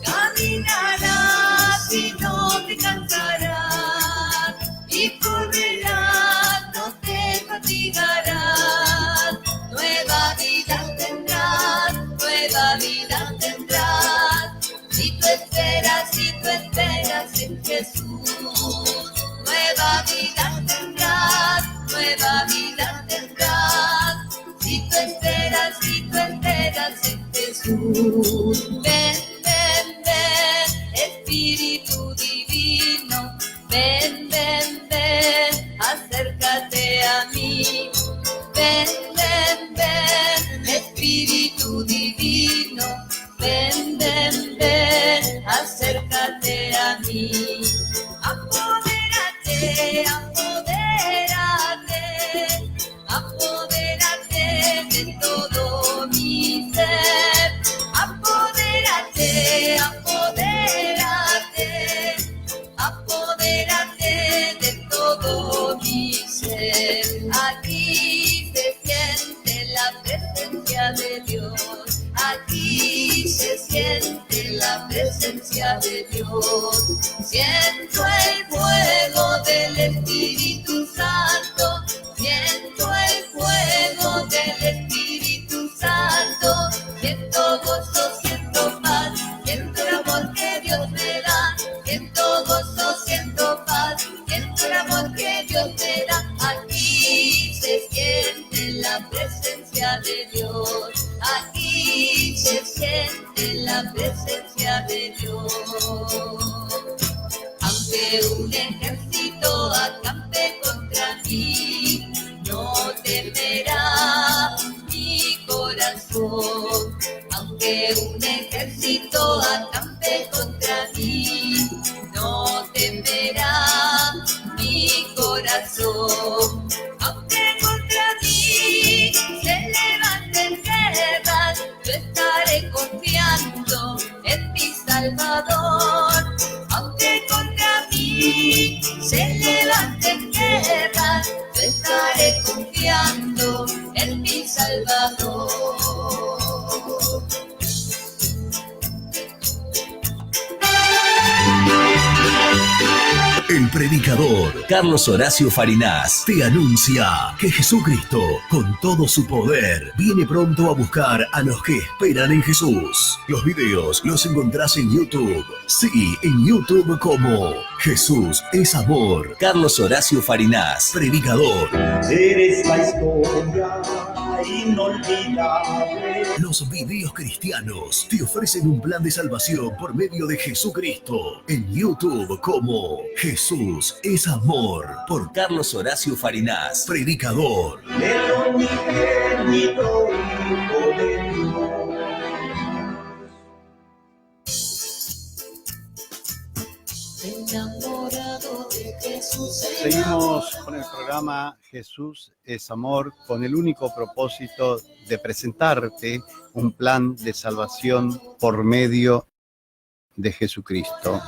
Caminarás y no te cansarás, y correrás, no te fatigarás. Nueva vida tendrás, si tú esperas en Jesús. Nueva vida tendrás, si tú esperas en Jesús. Ven, Espíritu Divino, ven, acércate a mí. Ven, Espíritu Divino, ven, acércate a mí. Apodérate de todo mi ser. Apodérate Dios. Siento el fuego del Espíritu Santo, siento el fuego del Espíritu Santo, siento gozo, siento paz, siento el amor que Dios me da, siento gozo, siento paz, siento el amor que Dios me da. Aquí se siente la presencia de Dios, aquí se siente la presencia de Dios. Aunque un ejército acampe contra mí, no temerá mi corazón. Aunque un ejército acampe contra mí, no temerá mi corazón. Aunque contra mí se levanten guerras, yo estaré confiando en mi Salvador. Aunque contra mí se levanten guerras, yo estaré confiando en mi Salvador. El predicador Carlos Horacio Farinas te anuncia que Jesucristo, con todo su poder, viene pronto a buscar a los que esperan en Jesús. Los videos los encontrás en YouTube. Sí, en YouTube como Jesús es Amor. Carlos Horacio Farinas, predicador. Eres la historia inolvidable. Los videos cristianos te ofrecen un plan de salvación por medio de Jesucristo. En YouTube como Jesús es Amor, por Carlos Horacio Farinas, predicador. El unigénito Hijo de Dios. Enamorado de Jesús. Seguimos con el programa Jesús es Amor, con el único propósito de presentarte un plan de salvación por medio de Jesucristo.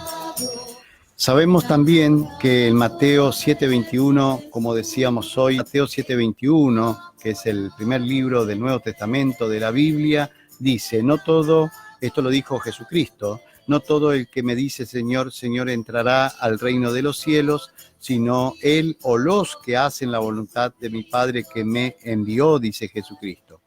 Sabemos también que en Mateo 7:21, como decíamos hoy, Mateo 7:21, que es el primer libro del Nuevo Testamento de la Biblia, dice, no todo, esto lo dijo Jesucristo, no todo el que me dice Señor, Señor entrará al reino de los cielos, sino él o los que hacen la voluntad de mi Padre que me envió, dice Jesucristo.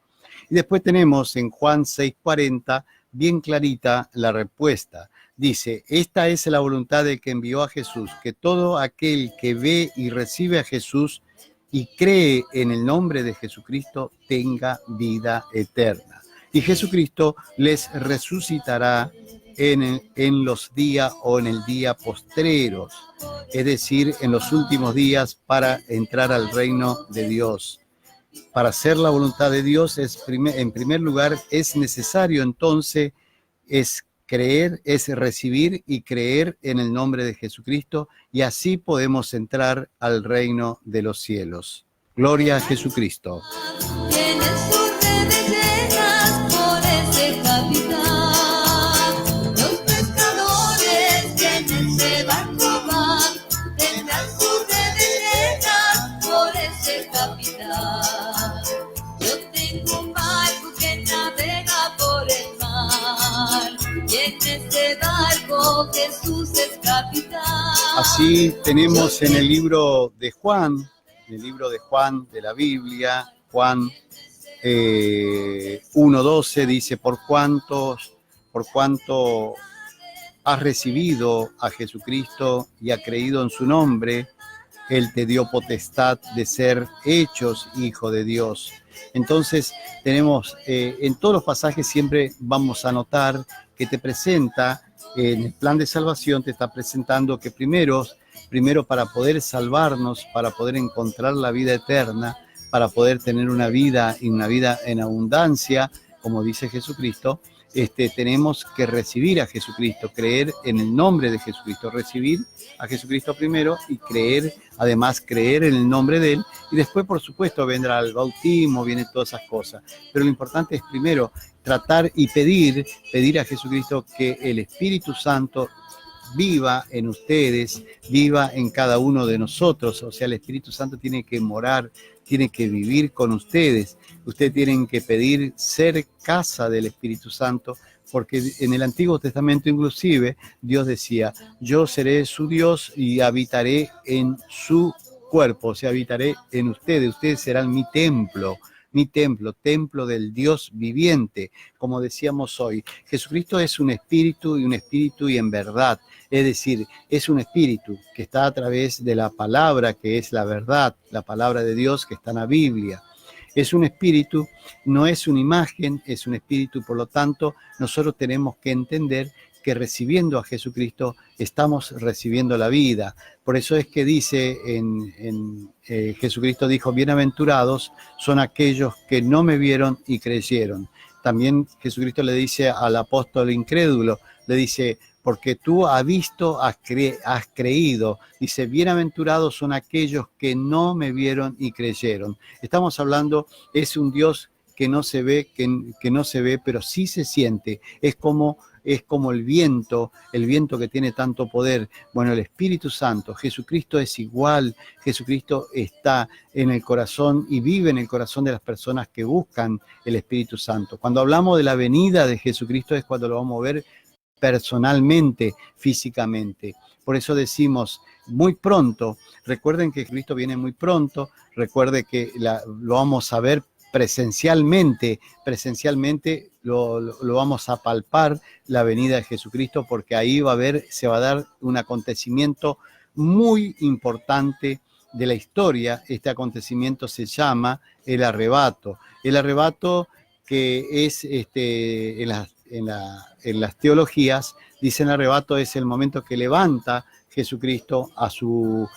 Y después tenemos en Juan 6:40, bien clarita la respuesta. Dice, esta es la voluntad del que envió a Jesús, que todo aquel que ve y recibe a Jesús y cree en el nombre de Jesucristo tenga vida eterna. Y Jesucristo les resucitará en los días o en el día postreros, es decir, en los últimos días para entrar al reino de Dios. Para hacer la voluntad de Dios, en primer lugar, es necesario entonces creer, es recibir y creer en el nombre de Jesucristo, y así podemos entrar al reino de los cielos. Gloria a Jesucristo. Tienen sus redes llenas por ese capitán. Los pescadores que en ese barco van tendrán sus redes llenas por ese capitán. Yo tengo un barco que navega por el mar y en ese barco Jesús es capitán. Así tenemos en el libro de Juan, de la Biblia, Juan 1:12 dice, por cuanto has recibido a Jesucristo y has creído en su nombre, Él te dio potestad de ser hechos hijo de Dios. Entonces tenemos, en todos los pasajes siempre vamos a notar que te presenta, en el plan de salvación te está presentando que primero para poder salvarnos, para poder encontrar la vida eterna, para poder tener una vida en abundancia, como dice Jesucristo, tenemos que recibir a Jesucristo, creer en el nombre de Jesucristo, recibir a Jesucristo primero y además creer en el nombre de Él, y después, por supuesto, vendrá el bautismo, vienen todas esas cosas. Pero lo importante es primero tratar y pedir a Jesucristo que el Espíritu Santo viva en ustedes, viva en cada uno de nosotros. O sea, el Espíritu Santo tiene que morar, tiene que vivir con ustedes. Ustedes tienen que pedir ser casa del Espíritu Santo, porque en el Antiguo Testamento inclusive Dios decía, yo seré su Dios y habitaré en su cuerpo, o sea, habitaré en ustedes serán mi templo, templo del Dios viviente. Como decíamos hoy, Jesucristo es un espíritu y en verdad, es decir, es un espíritu que está a través de la palabra que es la verdad, la palabra de Dios que está en la Biblia. Es un espíritu, no es una imagen, es un espíritu, por lo tanto, nosotros tenemos que entender que recibiendo a Jesucristo estamos recibiendo la vida. Por eso es que dice Jesucristo dijo, bienaventurados son aquellos que no me vieron y creyeron. También Jesucristo le dice al apóstol incrédulo, le dice, porque tú has visto, has creído. Dice, bienaventurados son aquellos que no me vieron y creyeron. Estamos hablando, es un Dios que no se ve, que no se ve, pero sí se siente. Es como el viento que tiene tanto poder. Bueno, el Espíritu Santo, Jesucristo es igual, Jesucristo está en el corazón y vive en el corazón de las personas que buscan el Espíritu Santo. Cuando hablamos de la venida de Jesucristo es cuando lo vamos a ver personalmente, físicamente. Por eso decimos muy pronto. Recuerden que Cristo viene muy pronto. Recuerde que lo vamos a ver presencialmente lo vamos a palpar la venida de Jesucristo, porque ahí se va a dar un acontecimiento muy importante de la historia. Este acontecimiento se llama el arrebato. El arrebato que es en las teologías, dicen arrebato es el momento que levanta Jesucristo a sus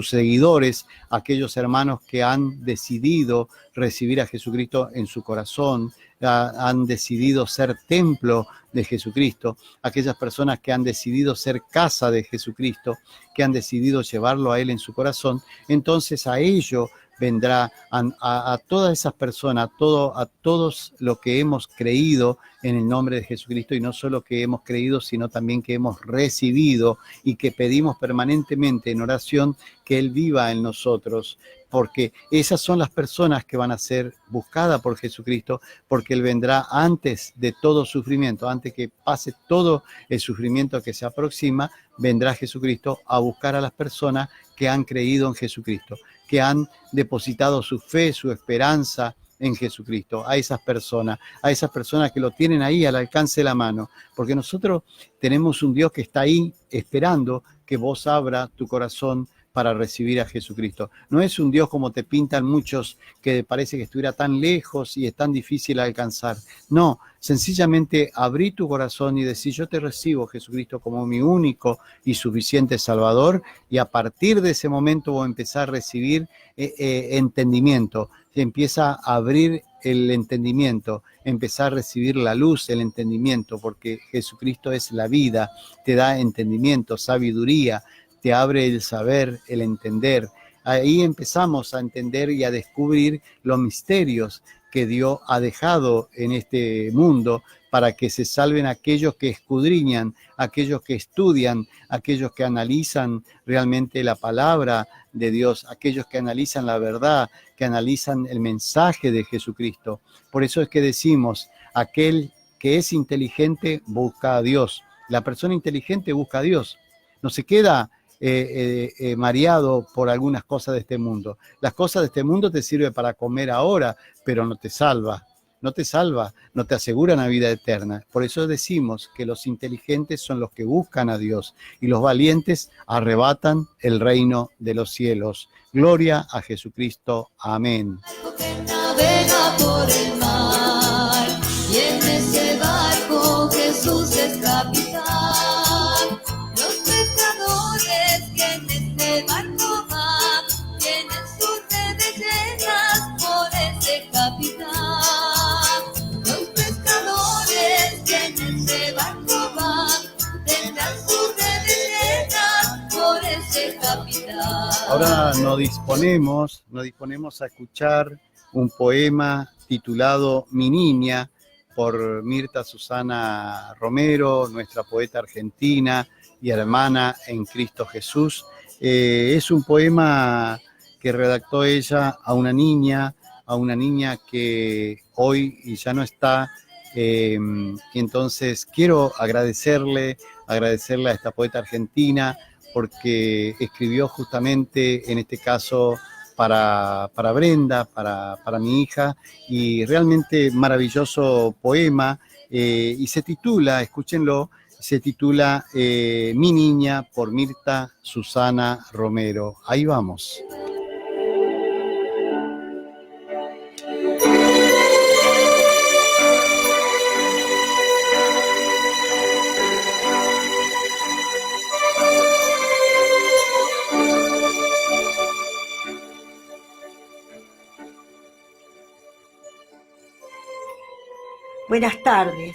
seguidores, a aquellos hermanos que han decidido recibir a Jesucristo en su corazón, han decidido ser templo de Jesucristo, aquellas personas que han decidido ser casa de Jesucristo, que han decidido llevarlo a Él en su corazón. Entonces a ello vendrá a todas esas personas, a todos los que hemos creído en el nombre de Jesucristo, y no solo que hemos creído, sino también que hemos recibido y que pedimos permanentemente en oración que Él viva en nosotros, porque esas son las personas que van a ser buscadas por Jesucristo, porque Él vendrá antes de todo sufrimiento, antes que pase todo el sufrimiento que se aproxima, vendrá Jesucristo a buscar a las personas que han creído en Jesucristo, que han depositado su fe, su esperanza en Jesucristo, a esas personas que lo tienen ahí al alcance de la mano, porque nosotros tenemos un Dios que está ahí esperando que vos abra tu corazón para recibir a Jesucristo. No es un Dios como te pintan muchos, que parece que estuviera tan lejos y es tan difícil alcanzar. No, sencillamente abrí tu corazón y decir, yo te recibo, Jesucristo, como mi único y suficiente Salvador, y a partir de ese momento voy a empezar a recibir entendimiento. Se empieza a abrir el entendimiento, empezar a recibir la luz, el entendimiento, porque Jesucristo es la vida, te da entendimiento, sabiduría, te abre el saber, el entender. Ahí empezamos a entender y a descubrir los misterios que Dios ha dejado en este mundo para que se salven aquellos que escudriñan, aquellos que estudian, aquellos que analizan realmente la palabra de Dios, aquellos que analizan la verdad, que analizan el mensaje de Jesucristo. Por eso es que decimos, aquel que es inteligente busca a Dios. La persona inteligente busca a Dios. No se queda mareado por algunas cosas de este mundo. Las cosas de este mundo te sirven para comer ahora, pero no te salva, no te asegura una vida eterna. Por eso decimos que los inteligentes son los que buscan a Dios y los valientes arrebatan el reino de los cielos. Gloria a Jesucristo. Amén. Que navega por el mar, y en ese barco Jesús es capitán. Los pescadores que en este barco van, tienen sus redes llenas por ese capitán. Los pescadores que en ese barco van, tendrán sus redes llenas por ese capitán. Ahora nos disponemos a escuchar un poema titulado Mi Niña, por Mirta Susana Romero, nuestra poeta argentina y hermana en Cristo Jesús. Es un poema que redactó ella a una niña que hoy ya no está. Y entonces quiero agradecerle a esta poeta argentina porque escribió justamente en este caso para Brenda, para mi hija, y realmente maravilloso poema, y se titula, escúchenlo, se titula Mi Niña por Mirta Susana Romero. Ahí vamos. Buenas tardes,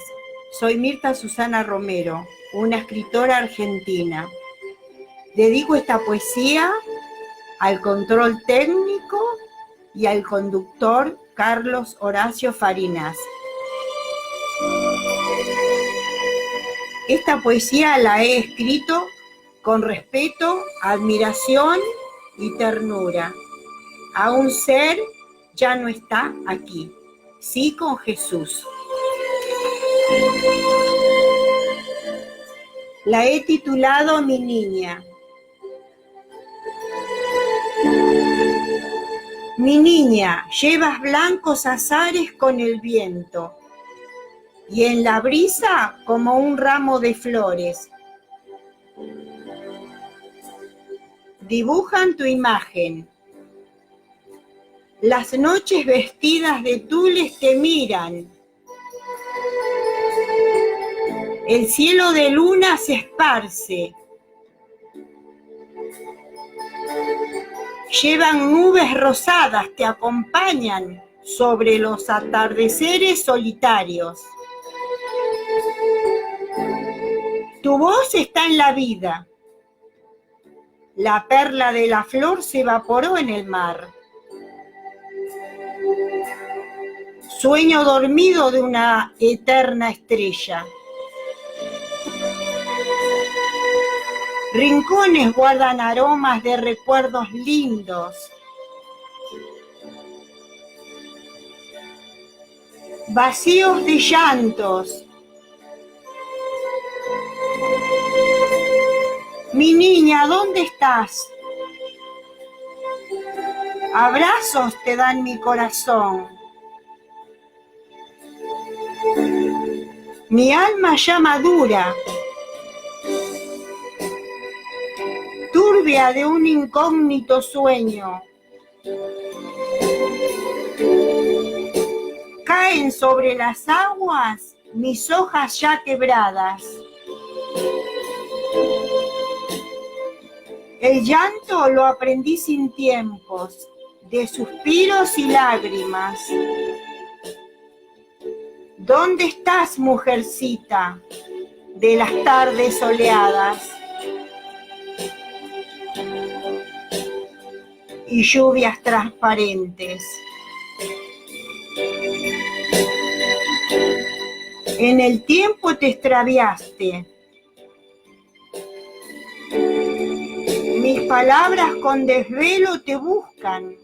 soy Mirta Susana Romero, una escritora argentina. Dedico esta poesía al control técnico y al conductor Carlos Horacio Farinas. Esta poesía la he escrito con respeto, admiración y ternura a un ser ya no está aquí, sí con Jesús. La he titulado Mi Niña. Mi niña, llevas blancos azares con el viento y en la brisa como un ramo de flores. Dibujan tu imagen. Las noches vestidas de tules te miran. El cielo de luna se esparce. Llevan nubes rosadas, te acompañan sobre los atardeceres solitarios. Tu voz está en la vida. La perla de la flor se evaporó en el mar. Sueño dormido de una eterna estrella. Rincones guardan aromas de recuerdos lindos. Vacíos de llantos. Mi niña, ¿dónde estás? Abrazos te dan mi corazón. Mi alma ya madura, turbia de un incógnito sueño. Caen sobre las aguas mis hojas ya quebradas. El llanto lo aprendí sin tiempos, de suspiros y lágrimas. ¿Dónde estás, mujercita, de las tardes soleadas y lluvias transparentes? En el tiempo te extraviaste. Mis palabras con desvelo te buscan.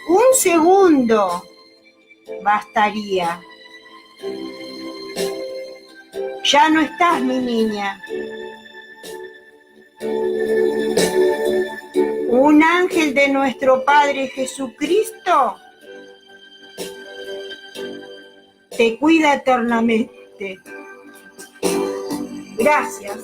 Un segundo bastaría. Ya no estás, mi niña. Un ángel de nuestro Padre Jesucristo te cuida eternamente. Gracias.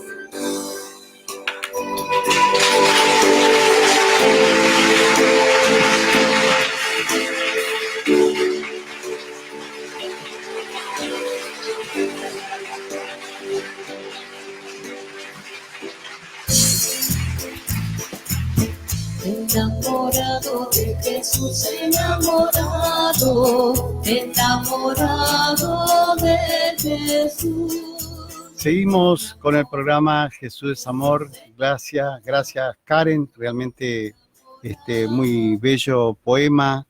Enamorado de Jesús, enamorado de Jesús. Seguimos con el programa Jesús es Amor. Gracias Karen, realmente muy bello poema,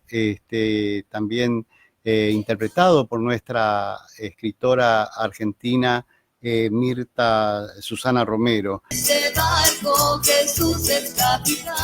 también interpretado por nuestra escritora argentina Mirta Susana Romero. Ese barco Jesús es capitán.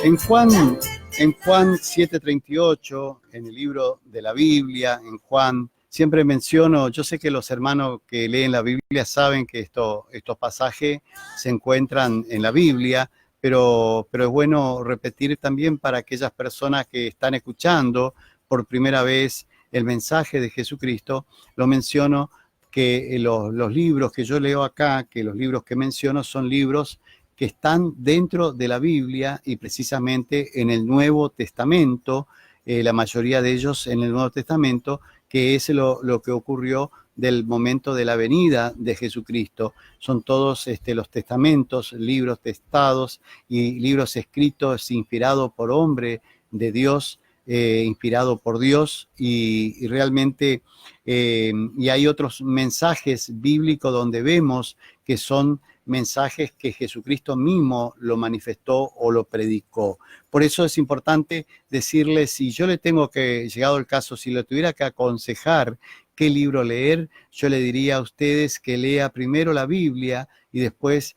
En Juan 7:38, en el libro de la Biblia, en Juan, siempre menciono, yo sé que los hermanos que leen la Biblia saben que estos pasajes se encuentran en la Biblia, pero es bueno repetir también para aquellas personas que están escuchando por primera vez el mensaje de Jesucristo. Lo menciono que los libros que yo leo acá, que los libros que menciono son libros que están dentro de la Biblia y precisamente en el Nuevo Testamento, la mayoría de ellos en el Nuevo Testamento, que es lo que ocurrió del momento de la venida de Jesucristo. Son todos los testamentos, libros testados y libros escritos inspirados por hombre de Dios, inspirado por Dios y realmente, y hay otros mensajes bíblicos donde vemos que son mensajes que Jesucristo mismo lo manifestó o lo predicó. Por eso es importante decirle, si yo le tengo que, llegado el caso, si le tuviera que aconsejar qué libro leer, yo le diría a ustedes que lea primero la Biblia y después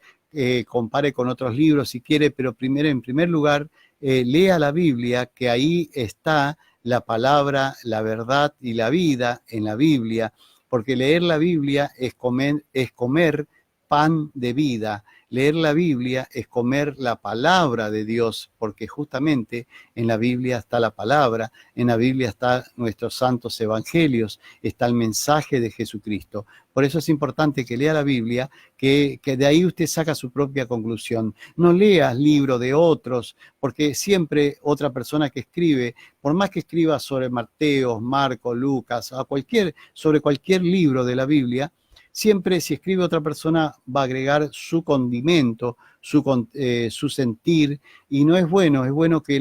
compare con otros libros si quiere, pero primero, en primer lugar, lea la Biblia, que ahí está la palabra, la verdad y la vida en la Biblia, porque leer la Biblia es comer pan de vida. Leer la Biblia es comer la palabra de Dios, porque justamente en la Biblia está la palabra, en la Biblia están nuestros santos evangelios, está el mensaje de Jesucristo. Por eso es importante que lea la Biblia, que de ahí usted saca su propia conclusión. No leas libros de otros, porque siempre otra persona que escribe, por más que escriba sobre Mateo, Marcos, Lucas, sobre cualquier libro de la Biblia, siempre si escribe otra persona va a agregar su condimento, su sentir, y no es bueno. Es bueno que,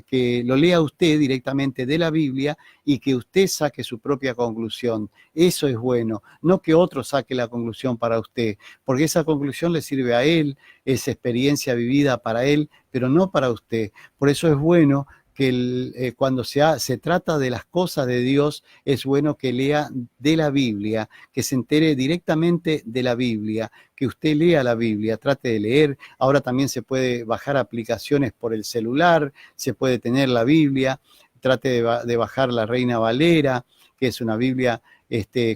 que lo lea usted directamente de la Biblia y que usted saque su propia conclusión. Eso es bueno, no que otro saque la conclusión para usted, porque esa conclusión le sirve a él, es experiencia vivida para él, pero no para usted. Por eso es bueno que cuando se trata de las cosas de Dios, es bueno que lea de la Biblia, que se entere directamente de la Biblia, que usted lea la Biblia, trate de leer. Ahora también se puede bajar aplicaciones por el celular, se puede tener la Biblia, trate de bajar la Reina Valera, que es una Biblia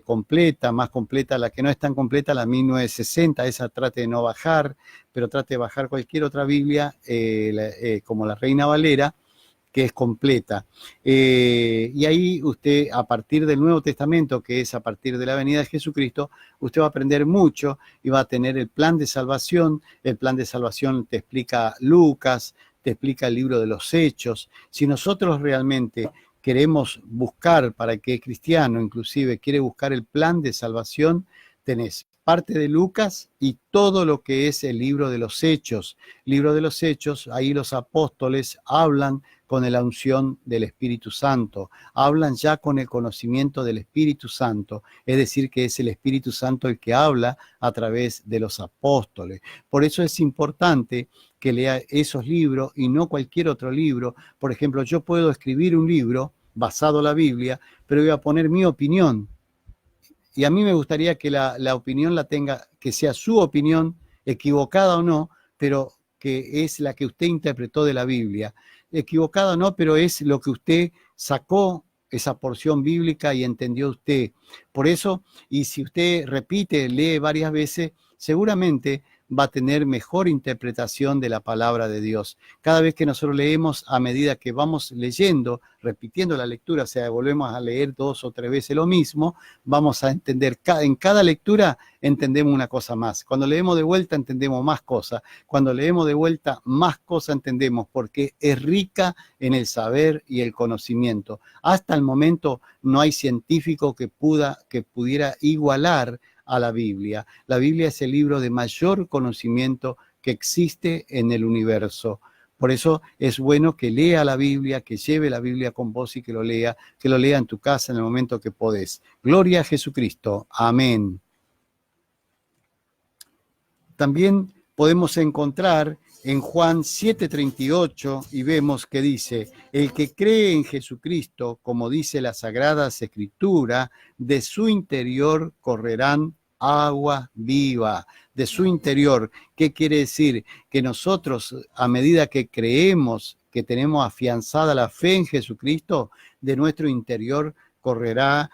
completa, más completa. La que no es tan completa, la 1960, esa trate de no bajar, pero trate de bajar cualquier otra Biblia, como la Reina Valera, que es completa. Y ahí usted, a partir del Nuevo Testamento, que es a partir de la venida de Jesucristo, usted va a aprender mucho y va a tener el plan de salvación. El plan de salvación te explica Lucas, te explica el libro de los Hechos. Si nosotros realmente queremos buscar, para que es cristiano inclusive, quiere buscar el plan de salvación, tenés parte de Lucas y todo lo que es el libro de los Hechos. Libro de los Hechos, ahí los apóstoles hablan con la unción del Espíritu Santo, hablan ya con el conocimiento del Espíritu Santo, es decir, que es el Espíritu Santo el que habla a través de los apóstoles. Por eso es importante que lea esos libros y no cualquier otro libro. Por ejemplo, yo puedo escribir un libro basado en la Biblia, pero voy a poner mi opinión. Y a mí me gustaría que la opinión la tenga, que sea su opinión, equivocada o no, pero que es la que usted interpretó de la Biblia. Equivocada o no, pero es lo que usted sacó, esa porción bíblica, y entendió usted. Por eso, y si usted repite, lee varias veces, seguramente va a tener mejor interpretación de la palabra de Dios. Cada vez que nosotros leemos, a medida que vamos leyendo, repitiendo la lectura, o sea, volvemos a leer 2 o 3 veces lo mismo, vamos a entender, en cada lectura entendemos una cosa más. Cuando leemos de vuelta entendemos más cosas. Cuando leemos de vuelta más cosas entendemos, porque es rica en el saber y el conocimiento. Hasta el momento no hay científico que pudiera igualar a la Biblia. La Biblia es el libro de mayor conocimiento que existe en el universo. Por eso es bueno que lea la Biblia, que lleve la Biblia con vos y que lo lea en tu casa en el momento que podés. Gloria a Jesucristo. Amén. También podemos encontrar en Juan 7:38 y vemos que dice, el que cree en Jesucristo, como dice la Sagrada Escritura, de su interior correrán agua viva, de su interior. ¿Qué quiere decir? Que nosotros, a medida que creemos, que tenemos afianzada la fe en Jesucristo, de nuestro interior correrán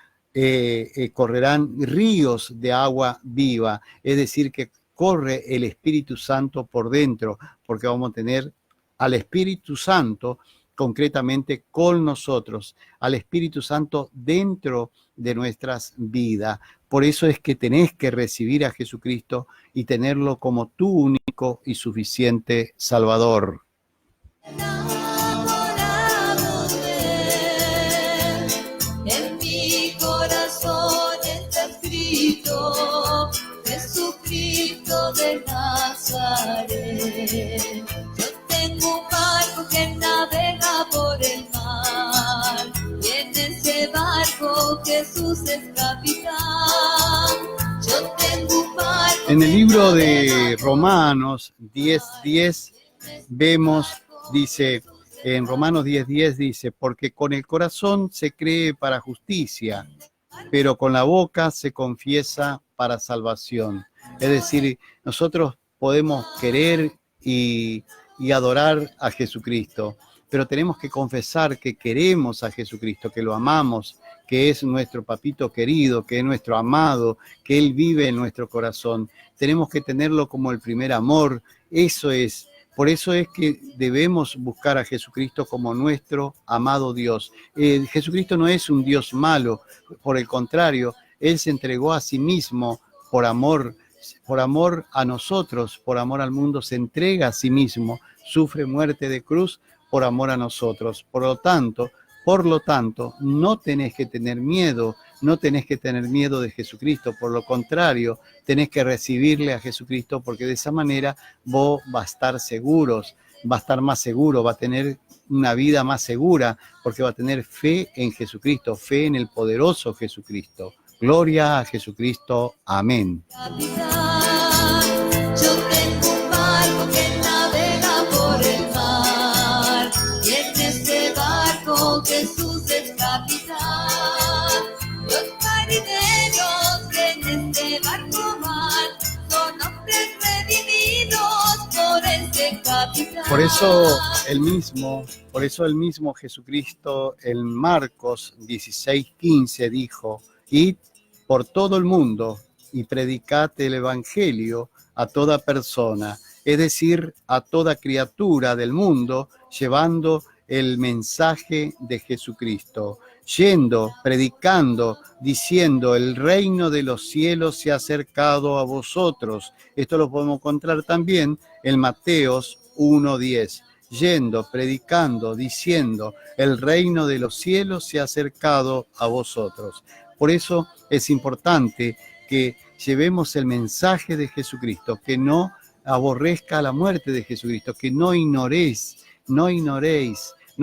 ríos de agua viva, es decir, que corre el Espíritu Santo por dentro, porque vamos a tener al Espíritu Santo concretamente con nosotros, al Espíritu Santo dentro de nuestras vidas. Por eso es que tenés que recibir a Jesucristo y tenerlo como tu único y suficiente Salvador. Enamorado de él, en mi corazón está escrito, Jesucristo de Nazaret. Yo tengo un barco que navega por el mar, y en ese barco Jesús es capitán. Yo tengo un barco. En el libro de Romanos 10:10 vemos, dice, en Romanos 10:10 dice, porque con el corazón se cree para justicia, pero con la boca se confiesa para salvación. Es decir, nosotros podemos querer y adorar a Jesucristo, pero tenemos que confesar que queremos a Jesucristo, que lo amamos, que es nuestro papito querido, que es nuestro amado, que Él vive en nuestro corazón. Tenemos que tenerlo como el primer amor. Eso es. Por eso es que debemos buscar a Jesucristo como nuestro amado Dios. Jesucristo no es un Dios malo, por el contrario, Él se entregó a sí mismo por amor a nosotros, por amor al mundo, se entrega a sí mismo, sufre muerte de cruz por amor a nosotros. Por lo tanto, no tenés que tener miedo, no tenés que tener miedo de Jesucristo, por lo contrario, tenés que recibirle a Jesucristo, porque de esa manera vos vas a estar seguros, va a estar más seguro, va a tener una vida más segura, porque va a tener fe en Jesucristo, fe en el poderoso Jesucristo. Gloria a Jesucristo. Amén. Capitán, yo tengo un barco que navega por el mar, y en ese barco Jesús es capitán. Los marineros que en este barco van son hombres redimidos por ese capitán. Por eso el mismo Jesucristo en Marcos 16:15 dijo, id por todo el mundo y predicate el evangelio a toda persona, es decir, a toda criatura del mundo, llevando el mensaje de Jesucristo, yendo, predicando, diciendo, el reino de los cielos se ha acercado a vosotros. Esto lo podemos encontrar también en Mateos 1:10. Yendo, predicando, diciendo, el reino de los cielos se ha acercado a vosotros. Por eso es importante que llevemos el mensaje de Jesucristo, que no aborrezca la muerte de Jesucristo, que no ignoréis, no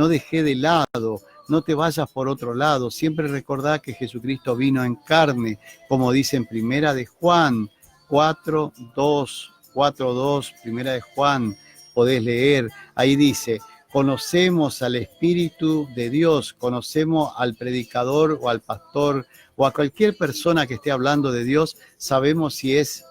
dejé de lado, no te vayas por otro lado. Siempre recordá que Jesucristo vino en carne, como dice en Primera de Juan 4:2, Primera de Juan, podés leer, ahí dice, conocemos al Espíritu de Dios, conocemos al predicador o al pastor o a cualquier persona que esté hablando de Dios, sabemos si es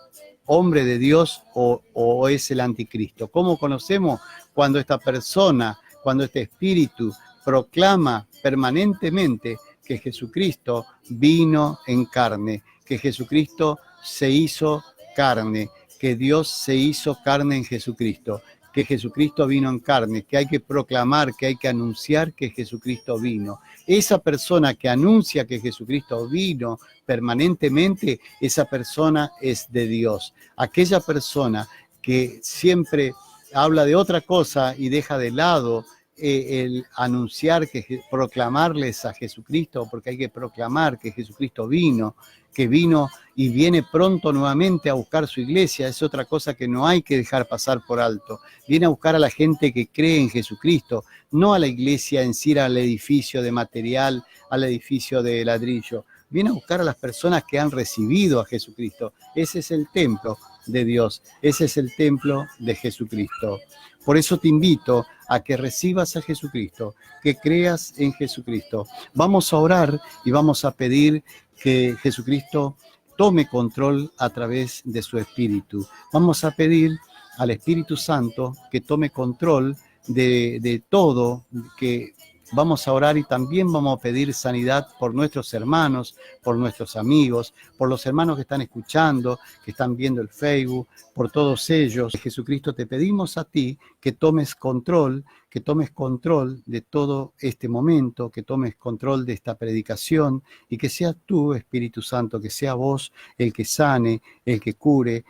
hombre de Dios o es el anticristo. ¿Cómo conocemos? Cuando esta persona, cuando este espíritu proclama permanentemente que Jesucristo vino en carne, que Jesucristo se hizo carne, que Dios se hizo carne en Jesucristo, que Jesucristo vino en carne, que hay que proclamar, que hay que anunciar que Jesucristo vino. Esa persona que anuncia que Jesucristo vino permanentemente, esa persona es de Dios. Aquella persona que siempre habla de otra cosa y deja de lado el anunciar, proclamarles a Jesucristo, porque hay que proclamar que Jesucristo vino, que vino y viene pronto nuevamente a buscar su iglesia, es otra cosa que no hay que dejar pasar por alto. Viene a buscar a la gente que cree en Jesucristo, no a la iglesia en sí, al edificio de material, al edificio de ladrillo. Viene a buscar a las personas que han recibido a Jesucristo. Ese es el templo. de Dios. Ese es el templo de Jesucristo. Por eso te invito a que recibas a Jesucristo, que creas en Jesucristo. Vamos a orar y vamos a pedir que Jesucristo tome control a través de su Espíritu. Vamos a pedir al Espíritu Santo que tome control de todo, que vamos a orar y también vamos a pedir sanidad por nuestros hermanos, por nuestros amigos, por los hermanos que están escuchando, que están viendo el Facebook, por todos ellos. Jesucristo, te pedimos a ti que tomes control de todo este momento, que tomes control de esta predicación y que sea tú, Espíritu Santo, que sea vos el que sane, el que cure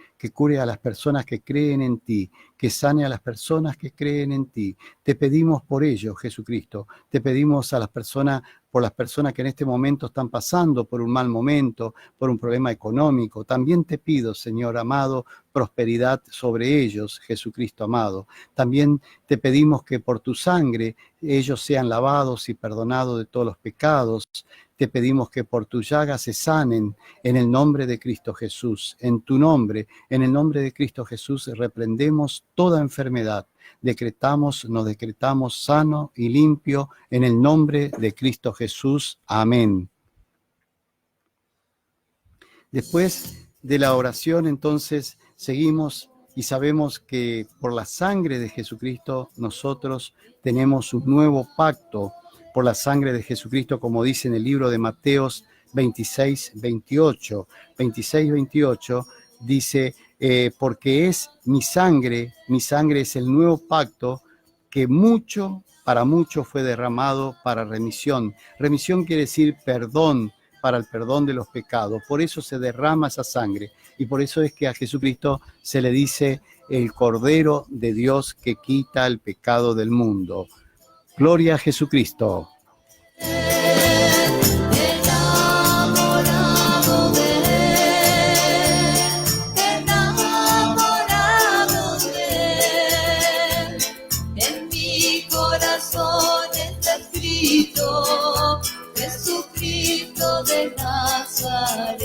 a las personas que creen en ti, que sane a las personas que creen en ti. Te pedimos por ello, Jesucristo. Te pedimos por las personas que en este momento están pasando por un mal momento, por un problema económico. También te pido, Señor amado, prosperidad sobre ellos, Jesucristo amado. También te pedimos que por tu sangre ellos sean lavados y perdonados de todos los pecados. Te pedimos que por tu llaga se sanen en el nombre de Cristo Jesús. En tu nombre, en el nombre de Cristo Jesús, reprendemos toda enfermedad. Nos decretamos sano y limpio en el nombre de Cristo Jesús. Amén. Después de la oración, entonces, seguimos y sabemos que por la sangre de Jesucristo nosotros tenemos un nuevo pacto. Por la sangre de Jesucristo, como dice en el libro de Mateos 26:28. 26:28 dice, porque es mi sangre es el nuevo pacto que para mucho fue derramado para remisión. Remisión quiere decir perdón, para el perdón de los pecados. Por eso se derrama esa sangre. Y por eso es que a Jesucristo se le dice el Cordero de Dios que quita el pecado del mundo. Gloria a Jesucristo. Enamorado de él, en mi corazón está escrito, Jesucristo de Nazaret.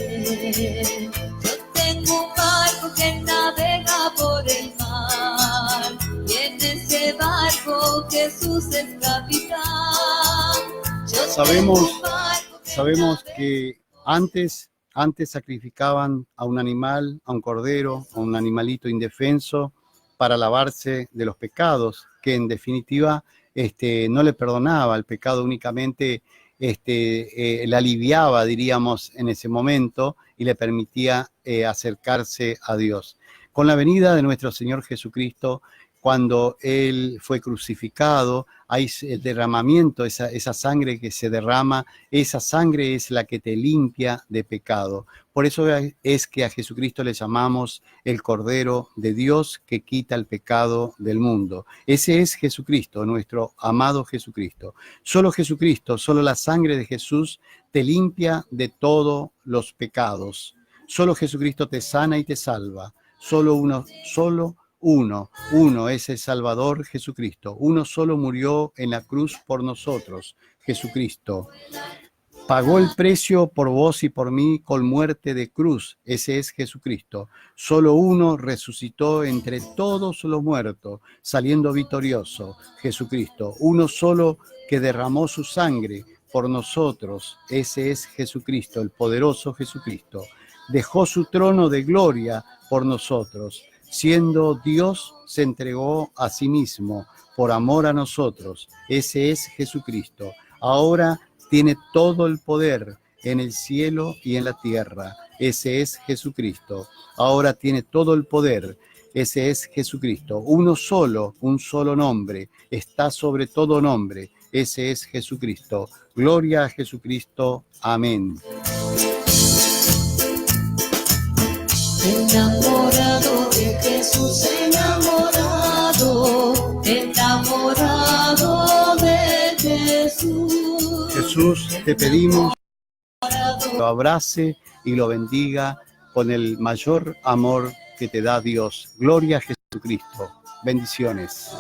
Yo tengo un barco que navega por el mar, y en ese barco Jesús es capitán. Sabemos que antes sacrificaban a un animal, a un cordero, a un animalito indefenso para lavarse de los pecados, que en definitiva no le perdonaba el pecado, únicamente le aliviaba, diríamos, en ese momento y le permitía acercarse a Dios. Con la venida de nuestro Señor Jesucristo, cuando Él fue crucificado, hay el derramamiento, esa sangre que se derrama, esa sangre es la que te limpia de pecado. Por eso es que a Jesucristo le llamamos el Cordero de Dios que quita el pecado del mundo. Ese es Jesucristo, nuestro amado Jesucristo. Solo Jesucristo, solo la sangre de Jesús te limpia de todos los pecados. Solo Jesucristo te sana y te salva. Solo uno es el Salvador Jesucristo. Uno solo murió en la cruz por nosotros, Jesucristo. Pagó el precio por vos y por mí con muerte de cruz. Ese es Jesucristo. Solo uno resucitó entre todos los muertos, saliendo victorioso, Jesucristo. Uno solo que derramó su sangre por nosotros. Ese es Jesucristo, el poderoso Jesucristo. Dejó su trono de gloria por nosotros. Siendo Dios, se entregó a sí mismo por amor a nosotros. Ese es Jesucristo. Ahora tiene todo el poder en el cielo y en la tierra. Ese es Jesucristo. Ahora tiene todo el poder. Ese es Jesucristo. Un solo nombre está sobre todo nombre. Ese es Jesucristo. Gloria a Jesucristo. Amén. Enamorado de Jesús, enamorado de Jesús. Jesús, te pedimos que lo abrace y lo bendiga con el mayor amor que te da Dios. Gloria a Jesucristo. Bendiciones.